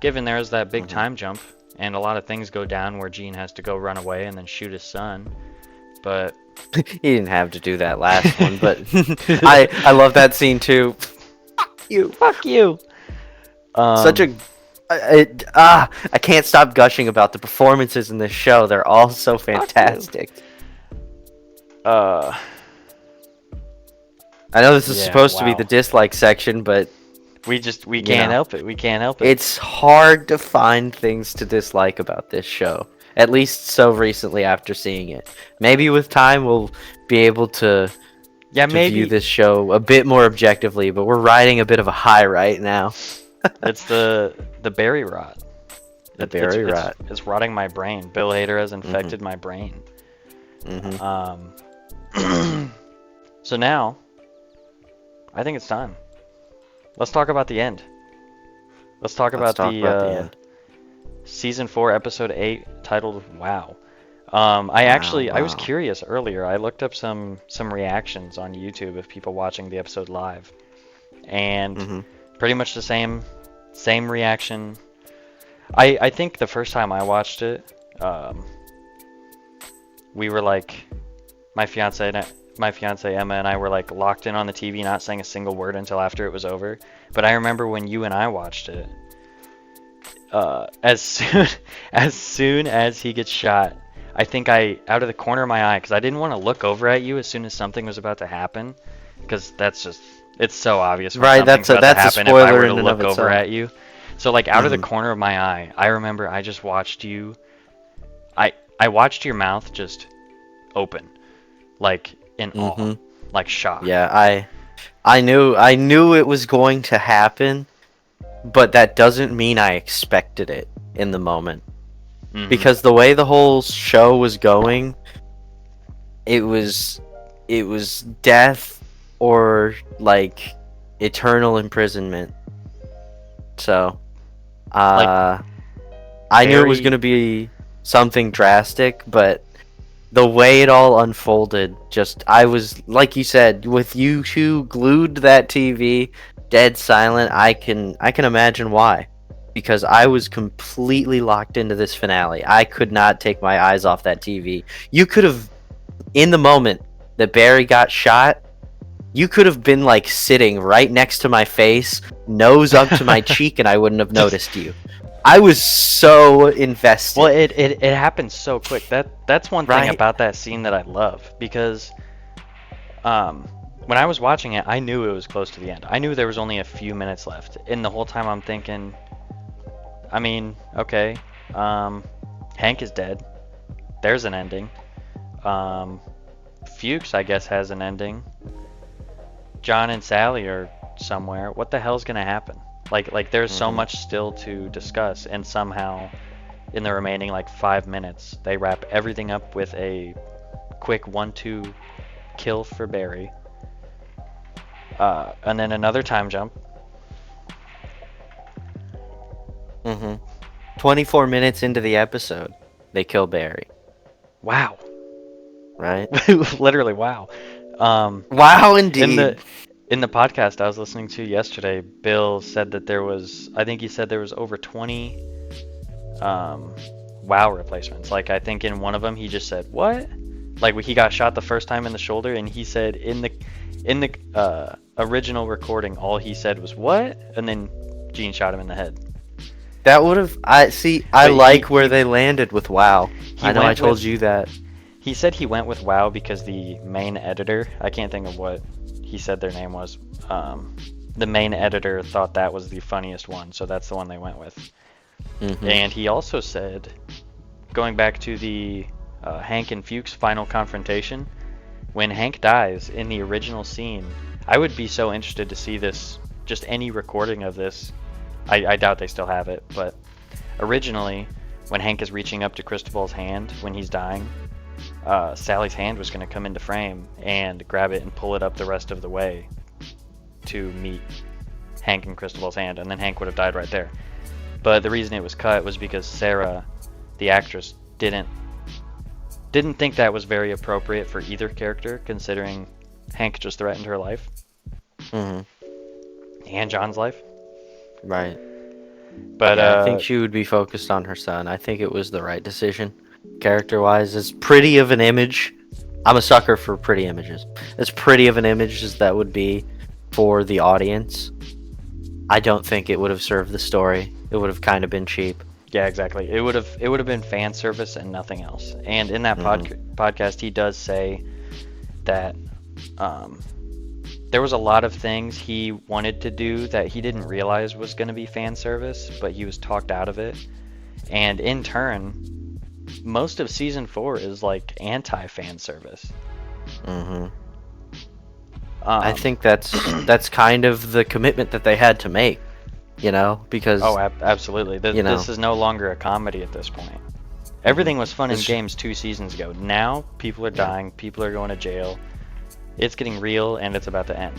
B: Given there's that big time jump and a lot of things go down where Gene has to go run away and then shoot his son, but
A: He didn't have to do that last one, but I love that scene too. You
B: fuck you.
A: such a I can't stop gushing about the performances in this show. They're all so
B: Fuck you.
A: fantastic.
B: Uh,
A: I know this is
B: yeah,
A: supposed to be the
B: wow.
A: dislike section, but
B: We
A: you
B: can't
A: know,
B: help it. We can't help it.
A: it's hard to find things to dislike about this show. At least so recently after seeing it. Maybe with time we'll be able to
B: Yeah,
A: view
B: maybe
A: this show a bit more objectively, but we're riding a bit of a high right now.
B: it's the berry rot.
A: The berry rot.
B: It's rotting my brain. Bill Hader has
A: Mm-hmm.
B: infected my brain.
A: Mm-hmm.
B: So now, I think it's time. Let's talk about the end. Let's talk about the
A: end.
B: season 4, episode 8, titled "Wow." I was
A: Wow.
B: curious earlier. I looked up some reactions on YouTube of people watching the episode live, and
A: Mm-hmm.
B: pretty much the same reaction. I think the first time I watched it, we were like, my fiance Emma and I were like locked in on the TV, not saying a single word until after it was over. But I remember when you and I watched it, as soon as he gets shot, I think out of the corner of my eye, because I didn't want to look over at you as soon as something was about to happen, because it's so obvious when
A: Right,
B: something's about to happen if I were to look over at you. So like out of the corner of my eye, I remember I just watched you. I watched your mouth just open, like in awe, like shock.
A: Yeah, I knew it was going to happen, but that doesn't mean I expected it in the moment. Because the way the whole show was going, it was death or like eternal imprisonment. So, I knew it was
B: very-
A: gonna be something drastic, but the way it all unfolded, I was, like you said, with you two glued to that TV, dead silent. I can imagine why, because I was completely locked into this finale. I could not take my eyes off that TV. You could have, in the moment that Barry got shot, you could have been like sitting right next to my face, nose up to my cheek, and I wouldn't have noticed you. I was so invested.
B: Well, it happened so quick. That's one thing
A: Right.
B: about that scene that I love, because when I was watching it, I knew it was close to the end. I knew there was only a few minutes left, and the whole time I'm thinking, I mean, okay, Hank is dead. There's an ending. Fuchs, I guess, has an ending. John and Sally are somewhere. What the hell's gonna happen? Like there's so much still to discuss, and somehow in the remaining like 5 minutes they wrap everything up with a quick 1-2 kill for Barry, and then another time jump.
A: 24 minutes into the episode, they kill Barry.
B: Wow.
A: Right?
B: Literally wow.
A: Wow, indeed.
B: In the podcast I was listening to yesterday, Bill said that I think he said there was over 20 WoW replacements. Like I think in one of them he just said, "What?" Like he got shot the first time in the shoulder, and he said in the original recording all he said was "What?" and then Gene shot him in the head.
A: That would have. I like where they landed with WoW. I know I told you that.
B: He said he went with WoW because the main editor, I can't think of what he said their name was. The main editor thought that was the funniest one, so that's the one they went with. And he also said, going back to the Hank and Fuchs final confrontation, when Hank dies in the original scene, I would be so interested to see this, just any recording of this. I doubt they still have it, but originally, when Hank is reaching up to Cristobal's hand when he's dying, Sally's hand was going to come into frame and grab it and pull it up the rest of the way to meet Hank and Cristobal's hand, and then Hank would have died right there. But the reason it was cut was because Sarah, the actress, didn't think that was very appropriate for either character, considering Hank just threatened her life. And John's life.
A: Right.
B: But
A: yeah, I think she would be focused on her son. I think it was the right decision. Character-wise, it's pretty of an image, I'm a sucker for pretty images. As pretty of an image as that would be for the audience, I don't think it would have served the story. It would have kind of been cheap.
B: Yeah, exactly. It would have been fan service and nothing else. And in that
A: Hmm.
B: podcast, he does say that um, there was a lot of things he wanted to do that he didn't realize was going to be fan service, but he was talked out of it. And in turn, most of season 4 is like anti fan service.
A: Hmm. I
B: Um,
A: think that's kind of the commitment that they had to make,
B: oh,
A: because
B: absolutely.
A: you know,
B: This is no longer a comedy at this point. Everything was fun in
A: it's
B: games 2 seasons ago. Now people are
A: yeah,
B: dying, people are going to jail. It's getting real, and it's about to end.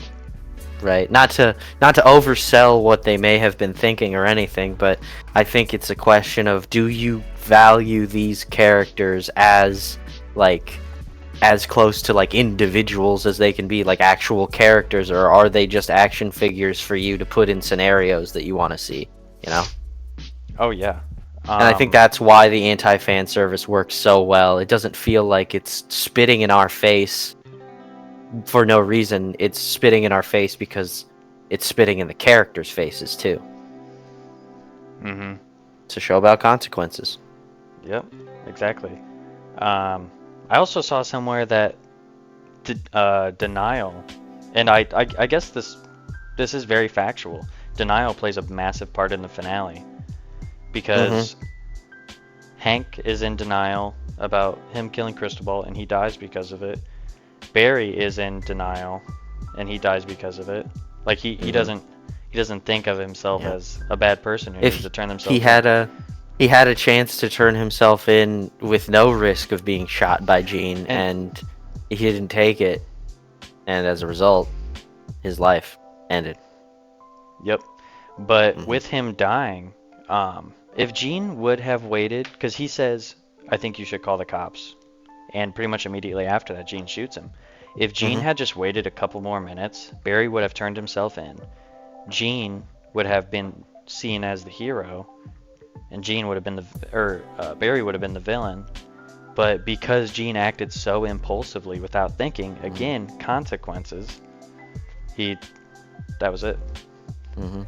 A: right. Not to oversell what they may have been thinking or anything, but I think it's a question of, do you value these characters as like as close to like individuals as they can be, like actual characters, or are they just action figures for you to put in scenarios that you want to see, you know?
B: Oh yeah.
A: And I think
B: Um,
A: that's why the anti-fan service works so well. It doesn't feel like it's spitting in our face for no reason. It's spitting in our face because it's spitting in the characters' faces too.
B: mhm.
A: It's a show about consequences.
B: Yep. Exactly. I also saw somewhere that denial, and I guess this is very factual. Denial plays a massive part in the finale
A: Mm-hmm.
B: because Hank is in denial about him killing Cristobal, and he dies because of it. Barry is in denial, and he dies because of it. Like he
A: Mm-hmm.
B: doesn't think of himself
A: Yeah.
B: as a bad person who
A: If
B: needs to turn
A: he
B: themselves in.
A: had a he had a chance to turn himself in with no risk of being shot by Gene,
B: And
A: and he didn't take it, and as a result, his life ended.
B: yep. But
A: Hmm.
B: with him dying, if Gene would have waited, because he says, I think you should call the cops. And pretty much immediately after that, Gene shoots him. If Gene
A: Hmm.
B: had just waited a couple more minutes, Barry would have turned himself in. Gene would have been seen as the hero, and Gene would have been Barry would have been the villain. But because Gene acted so impulsively without thinking,
A: Hmm.
B: again, consequences, he that was it.
A: Hmm.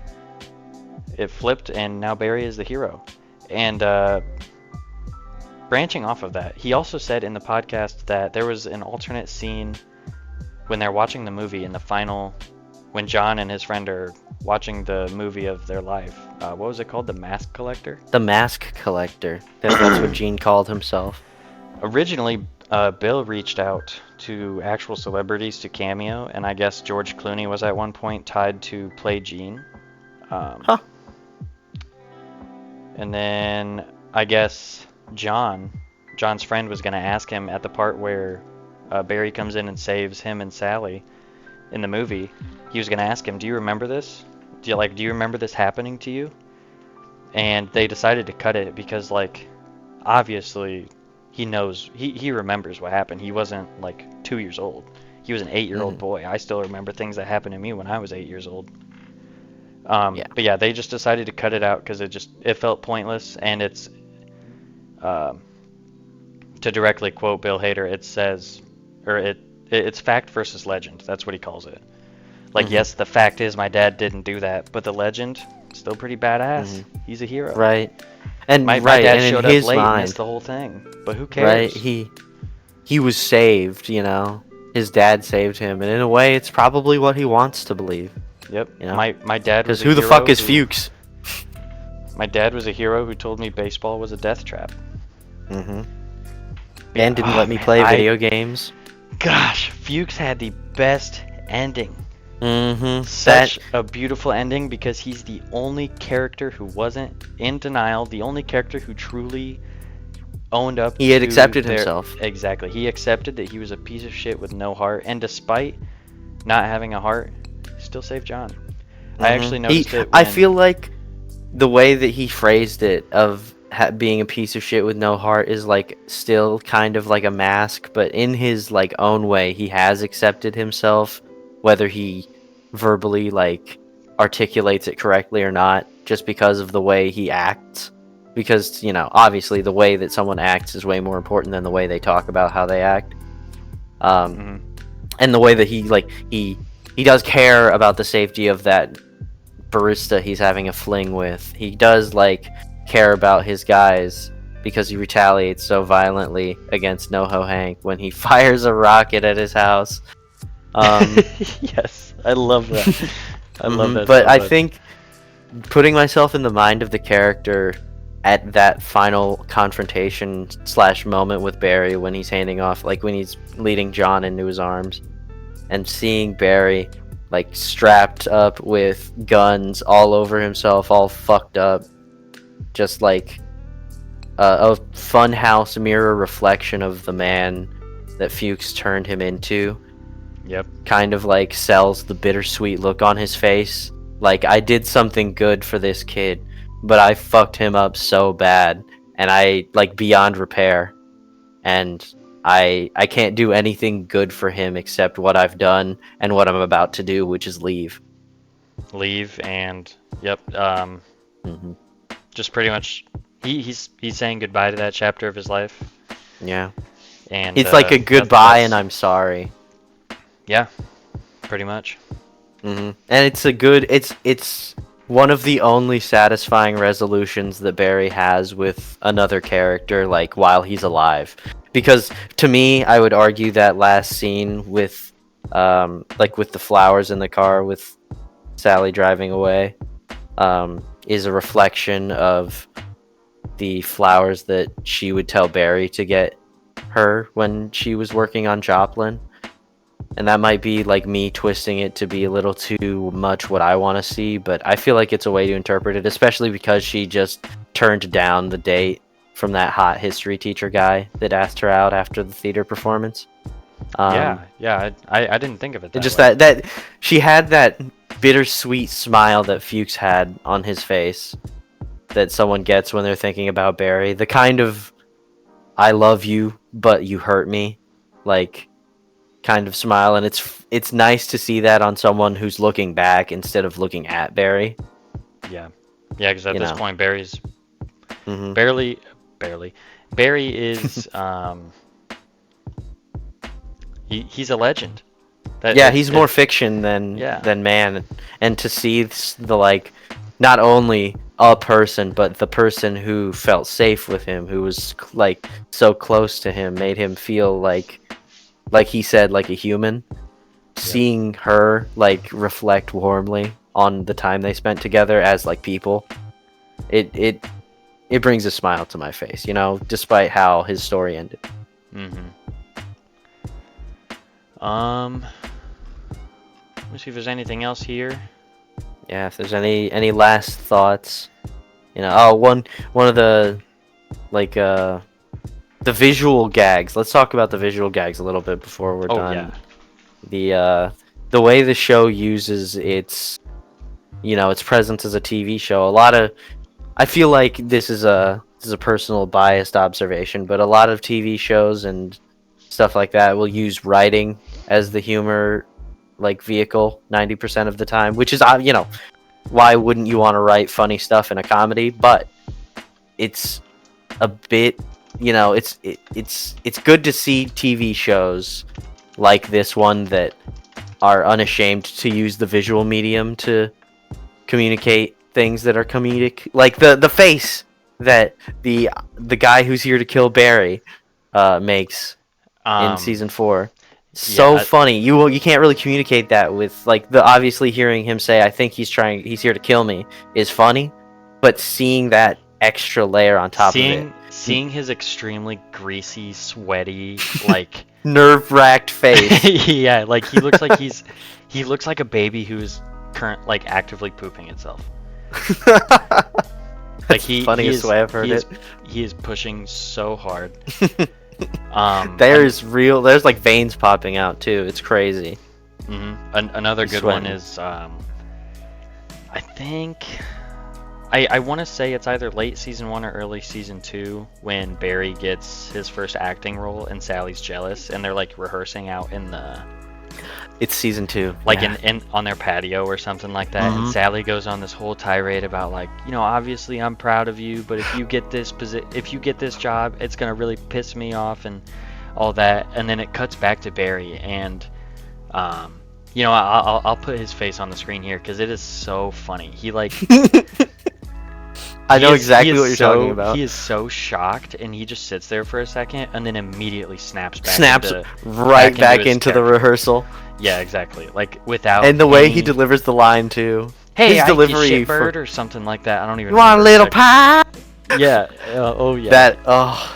B: It flipped, and now Barry is the hero. And branching off of that, he also said in the podcast that there was an alternate scene when they're watching the movie in the final, when John and his friend are watching the movie of their life. What was it called? The Mask Collector?
A: The Mask Collector. That's what Gene called himself.
B: Originally, Bill reached out to actual celebrities to cameo, and I guess George Clooney was at one point tied to play Gene. Um,
A: Huh.
B: and then I guess John's friend was going to ask him at the part where Barry comes in and saves him and Sally in the movie. He was going to ask him, "Do you remember this? Do you remember this happening to you?" And they decided to cut it because obviously he remembers what happened. He wasn't like 2 years old. He was an 8 year old
A: Hmm.
B: boy. I still remember things that happened to me when I was 8 years old.
A: Yeah.
B: But yeah, they just decided to cut it out because it felt pointless, and it's uh, to directly quote Bill Hader, it says, or it's fact versus legend. That's what he calls it. Like,
A: Hmm.
B: yes, the fact is my dad didn't do that, but the legend, still pretty badass.
A: Hmm.
B: He's a hero.
A: Right.
B: My
A: Right,
B: dad
A: and in
B: showed up
A: his
B: late, missed
A: mind,
B: the whole thing, but who
A: right,
B: cares?
A: he was saved. His dad saved him, and in a way, it's probably what he wants to believe.
B: Yep.
A: You know,
B: My dad
A: because
B: was a
A: who the fuck
B: hero
A: is
B: who
A: Fuchs?
B: my dad was a hero who told me baseball was a death trap.
A: Hmm.
B: But yeah,
A: And didn't
B: oh
A: let me
B: man,
A: play video games.
B: gosh, Fuchs had the best ending.
A: Hmm. That
B: Such a beautiful ending because he's the only character who wasn't in denial, the only character who truly owned up
A: he had
B: to
A: accepted
B: their
A: himself.
B: exactly. He accepted that he was a piece of shit with no heart, and despite not having a heart, still saved John. I
A: Hmm.
B: actually noticed it
A: I
B: when
A: feel like the way that he phrased it of being a piece of shit with no heart is like still kind of like a mask, but in his like own way, he has accepted himself, whether he verbally like articulates it correctly or not, just because of the way he acts. Because obviously the way that someone acts is way more important than the way they talk about how they act. Um,
B: Hmm.
A: and the way that he does care about the safety of that barista he's having a fling with. He does like care about his guys because he retaliates so violently against NoHo Hank when he fires a rocket at his house. Um,
B: Yes, I love that. I love that
A: but
B: so
A: I
B: much.
A: think putting myself in the mind of the character at that final confrontation slash moment with Barry when he's handing off, like when he's leading John into his arms, and seeing Barry like strapped up with guns all over himself, all fucked up, just like a funhouse mirror reflection of the man that Fuchs turned him into,
B: Yep.
A: kind of like sells the bittersweet look on his face. Like, I did something good for this kid, but I fucked him up so bad, and I like beyond repair, and I can't do anything good for him except what I've done and what I'm about to do, which is leave.
B: Leave and yep.
A: Hmm.
B: Just pretty much, he's saying goodbye to that chapter of his life,
A: Yeah,
B: and
A: it's like a goodbye and
B: that's
A: I'm sorry.
B: yeah, pretty much.
A: And it's a good. It's one of the only satisfying resolutions that Barry has with another character, like while he's alive. Because to me, I would argue that last scene with, like with the flowers in the car with Sally driving away, is a reflection of the flowers that she would tell Barry to get her when she was working on Joplin. And that might be like me twisting it to be a little too much what I want to see, but I feel like it's a way to interpret it, especially because she just turned down the date from that hot history teacher guy that asked her out after the theater performance. Um,
B: Yeah. I didn't think of it
A: it
B: that
A: just
B: way.
A: that she had that bittersweet smile that Fuchs had on his face that someone gets when they're thinking about Barry. The kind of "I love you, but you hurt me," like kind of smile, and it's nice to see that on someone who's looking back instead of looking at Barry.
B: Yeah, yeah. Because at
A: You
B: this
A: know.
B: point, Barry's
A: Hmm.
B: barely, barely. Barry is he's a legend. That
A: Yeah, he's more fiction
B: yeah,
A: than man, and to see the like, not only a person but the person who felt safe with him, who was like so close to him, made him feel like he said, like a human.
B: yep.
A: Seeing her like reflect warmly on the time they spent together as like people, it brings a smile to my face, despite how his story ended.
B: Mm-hmm. Um, let me see if there's anything else here.
A: Yeah, if there's any last thoughts, one of the like the visual gags. Let's talk about the visual gags a little bit before we're
B: Oh yeah.
A: done. The way the show uses its presence as a TV show. I feel like this is a personal biased observation, but a lot of TV shows and stuff like that will use writing as the humor like vehicle 90% of the time, which is why wouldn't you want to write funny stuff in a comedy? But it's a bit, it's good to see TV shows like this one that are unashamed to use the visual medium to communicate things that are comedic, like the face that the guy who's here to kill Barry makes in
B: Um,
A: season 4. So
B: yeah.
A: funny. You can't really communicate that with like the obviously hearing him say I think he's here to kill me is funny, but seeing that extra layer on top of it,
B: Seeing his extremely greasy, sweaty, like
A: nerve-wracked face.
B: yeah, like he looks like a baby who's like actively pooping itself. Like
A: That's the funniest way I've heard it.
B: he is pushing so hard.
A: There's like veins popping out too. It's crazy.
B: Another
A: He's
B: good one
A: sweating.
B: is I think I want to say it's either late season 1 or early season 2 when Barry gets his first acting role and Sally's jealous and they're like rehearsing out in the
A: It's season 2.
B: like
A: Yeah.
B: in on their patio or something like that, and Sally goes on this whole tirade about like, obviously I'm proud of you, but if you get this job, it's gonna really piss me off, and all that, and then it cuts back to Barry, and I'll put his face on the screen here because it is so funny. He like
A: I know exactly what you're talking about.
B: he is so shocked, and he just sits there for a second, and then immediately snaps
A: Snaps
B: into
A: right back
B: his
A: into the
B: character.
A: rehearsal.
B: Yeah, exactly. Like without
A: And the way he
B: any-
A: delivers the line too.
B: Hey,
A: His
B: Ike,
A: delivery
B: you
A: for
B: shitbird, or something like that. I don't even
A: "You want a
B: remember
A: little
B: exactly.
A: pie?"
B: Yeah. Oh yeah.
A: That my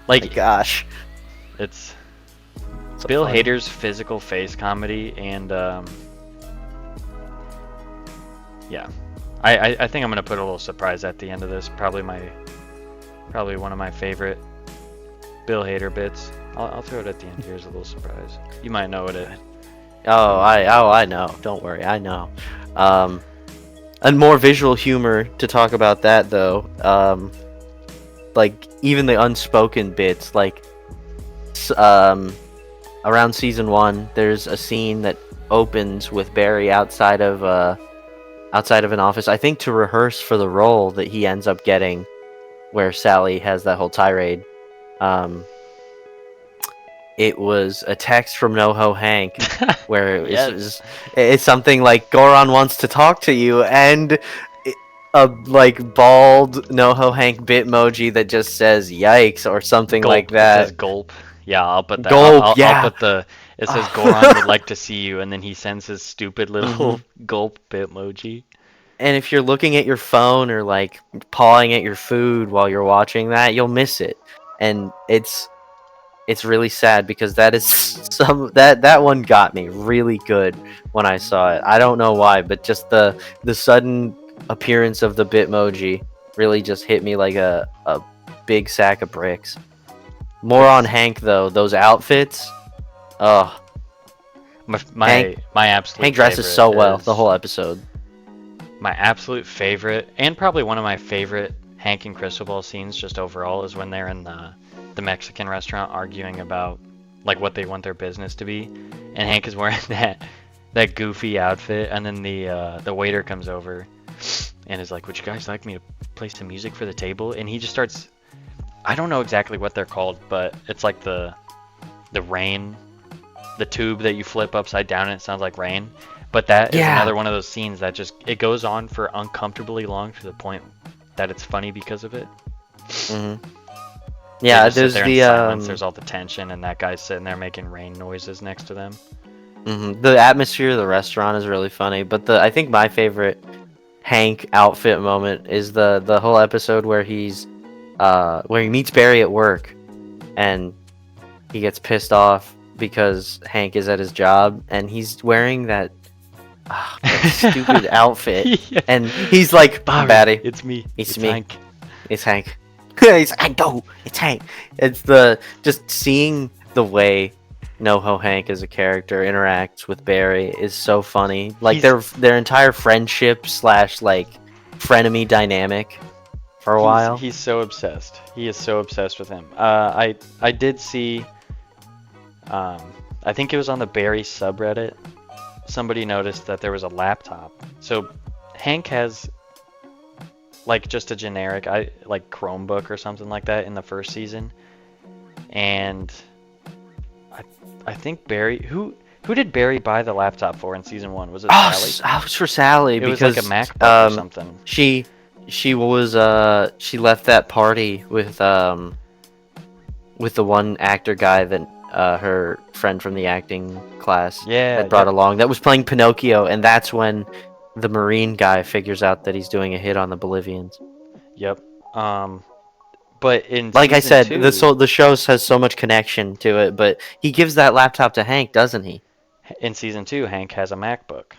B: like
A: gosh.
B: it's
A: So
B: Bill
A: funny.
B: Hader's physical face comedy, and yeah, I think I'm gonna put a little surprise at the end of this. Probably one of my favorite Bill Hader bits. I'll throw it at the end here as a little surprise. You might know it.
A: I know. Don't worry, I know. And more visual humor to talk about that though. Like even the unspoken bits, like around season 1, there's a scene that opens with Barry outside of an office, I think to rehearse for the role that he ends up getting, where Sally has that whole tirade. It was a text from NoHo Hank, where
B: Yes.
A: it's something like Goron wants to talk to you, and a like bald NoHo Hank bitmoji that just says "yikes" or something like
B: Gulp. It says
A: that.
B: gulp. Yeah, I'll put that.
A: Gulp,
B: I'll
A: yeah.
B: put the. It says Goron would like to see you, and then he sends his stupid little
A: Mhm.
B: gulp bitmoji.
A: And if you're looking at your phone or like pawing at your food while you're watching that, you'll miss it. And it's really sad because that is that one got me really good when I saw it. I don't know why, but just the sudden appearance of the Bitmoji really just hit me like a big sack of bricks. More on
B: It's
A: Hank though, those outfits. Oh, Hank
B: my absolute
A: Hank dresses
B: favorite
A: so well the
B: is
A: whole episode.
B: my absolute favorite, and probably one of my favorite Hank and Cristobal scenes just overall, is when they're in the Mexican restaurant arguing about like what they want their business to be, and Hank is wearing that goofy outfit, and then the waiter comes over and is like, "Would you guys like me to play some music for the table?" And he just starts. I don't know exactly what they're called, but it's like the rain, the tube that you flip upside down and it sounds like rain. But that is
A: Yeah.
B: another one of those scenes that just it goes on for uncomfortably long to the point that it's funny because of it.
A: hmm
B: They
A: Yeah,
B: just sit
A: there's
B: there in
A: the
B: silence. There's all the tension, and that guy's sitting there making rain noises next to them.
A: the atmosphere of the restaurant is really funny, but I think my favorite Hank outfit moment is the whole episode where where he meets Barry at work, and he gets pissed off because Hank is at his job and he's wearing that stupid outfit,
B: Yeah.
A: and he's like,
B: Barry,
A: "Batty,
B: it's me.
A: it's me.
B: Hank.
A: It's Hank." He's I know it's Hank. It's the just seeing the way NoHo Hank as a character interacts with Barry is so funny. Like their entire friendship slash like frenemy dynamic for a while.
B: He's so obsessed. He is so obsessed with him. I did see. I think it was on the Barry subreddit. Somebody noticed that there was a laptop. So Hank has like just a generic like Chromebook or something like that in the first season, and I think Barry who did Barry buy the laptop for in season 1? Was it Sally?
A: It was for Sally
B: It was
A: because
B: like a MacBook or something.
A: she she left that party with the one actor guy that her friend from the acting class had brought along that was playing Pinocchio, and that's when the Marine guy figures out that he's doing a hit on the Bolivians.
B: Yep. But in
A: Like I said,
B: two,
A: the show has so much connection to it, but he gives that laptop to Hank, doesn't he?
B: in season 2, Hank has a MacBook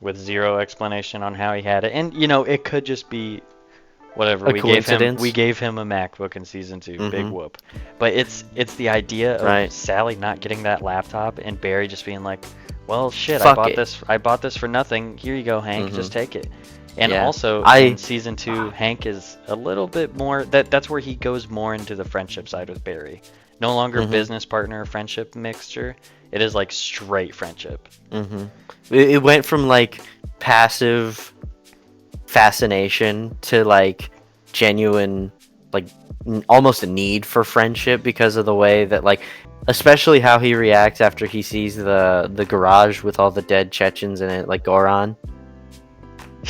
B: with zero explanation on how he had it, and it could just be whatever.
A: A coincidence?
B: We gave him a MacBook in season 2.
A: Mhm.
B: Big whoop. But it's the idea of
A: Right.
B: Sally not getting that laptop and Barry just being like, "Well, shit,
A: Fuck
B: I bought this for nothing. Here you go, Hank. Just take it." And
A: Yeah.
B: also in season 2, Hank is a little bit more that's where he goes more into the friendship side with Barry. No longer business partner friendship mixture. It is like straight friendship.
A: It went from like passive fascination to like genuine like almost a need for friendship because of the way that, like, especially how he reacts after he sees the garage with all the dead Chechens in it, like Goron,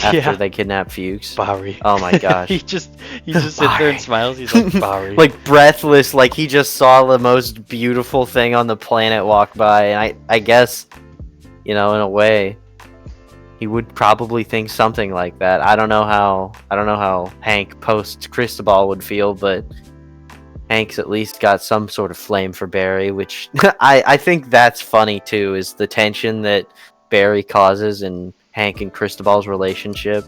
A: after
B: Yeah.
A: they kidnap Fuchs.
B: Bari.
A: Oh my gosh.
B: he just sits there and smiles. He's like Bari.
A: Like breathless, like he just saw the most beautiful thing on the planet walk by, and I guess, in a way, he would probably think something like that. I don't know how Hank post Cristobal would feel, but Hank's at least got some sort of flame for Barry, which I think that's funny too, is the tension that Barry causes in Hank and Cristobal's relationship.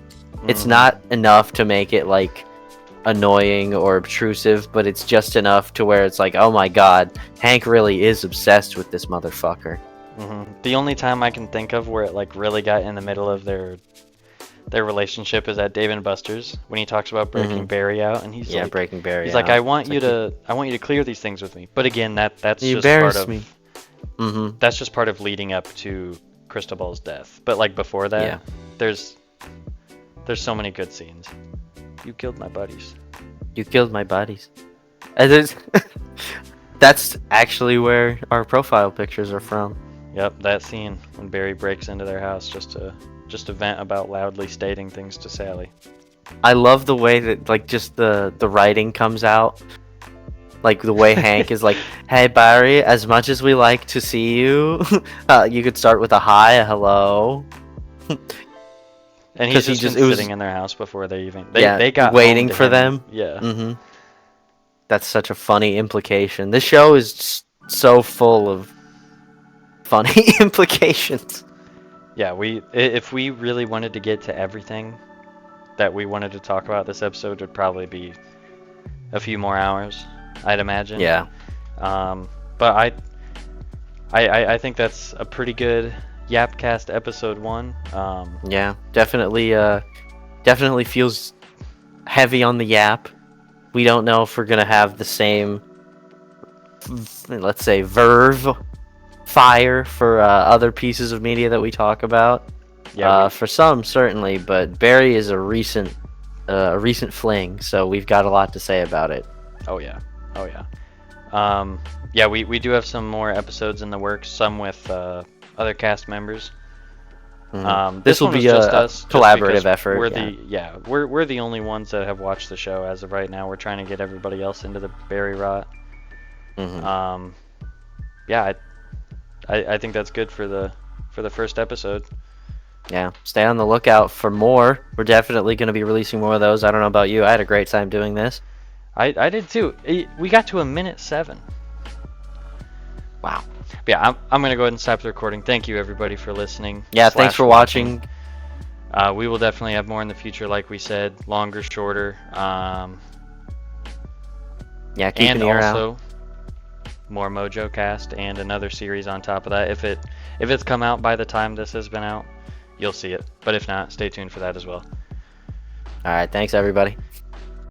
A: It's not enough to make it like annoying or obtrusive, but it's just enough to where it's like, oh my god, Hank really is obsessed with this motherfucker.
B: The only time I can think of where it like really got in the middle of their relationship is at Dave and Buster's when he talks about breaking Barry out, and he's like,
A: breaking Barry.
B: He's
A: out.
B: like, I want you to clear these things with me. But again, that's
A: you
B: just part
A: embarrass
B: of
A: me.
B: That's just part of leading up to Cristobal's death. But like before that, there's so many good scenes. You killed my buddies.
A: You killed my buddies. And that's actually where our profile pictures are from.
B: Yep, that scene when Barry breaks into their house just to vent about loudly stating things to Sally.
A: I love the way that like just the writing comes out. Like the way Hank is like, "Hey Barry, as much as we like to see you, you could start with a hi, a hello."
B: And he's just sitting in their house before they even they got
A: waiting
B: home to
A: for
B: him.
A: them.
B: Yeah.
A: That's such a funny implication. This show is so full of funny implications.
B: Yeah, if we really wanted to get to everything that we wanted to talk about, this episode would probably be a few more hours, I'd imagine.
A: Yeah.
B: But I think that's a pretty good Yapcast episode 1.
A: Yeah, definitely feels heavy on the yap. We don't know if we're gonna have the same, let's say, verve fire for other pieces of media that we talk about. Yeah, for some certainly, but Barry is a recent fling, so we've got a lot to say about it.
B: Oh yeah. Yeah, we do have some more episodes in the works, some with other cast members.
A: This will be
B: just
A: a
B: us,
A: collaborative effort.
B: We're the only ones that have watched the show as of right now. We're trying to get everybody else into the Barry rot. Yeah, I think that's good for the first episode.
A: Yeah, stay on the lookout for more. We're definitely going to be releasing more of those. I don't know about you. I had a great time doing this.
B: I did too. We got to 1:07.
A: Wow.
B: But yeah, I'm going to go ahead and stop the recording. Thank you, everybody, for listening.
A: Yeah, thanks for watching.
B: We will definitely have more in the future, like we said. Longer, shorter.
A: Yeah, keep an ear out.
B: And also, more Mojo Cast and another series on top of that. If it's come out by the time this has been out, you'll see it. But if not, stay tuned for that as well.
A: All right, thanks, everybody.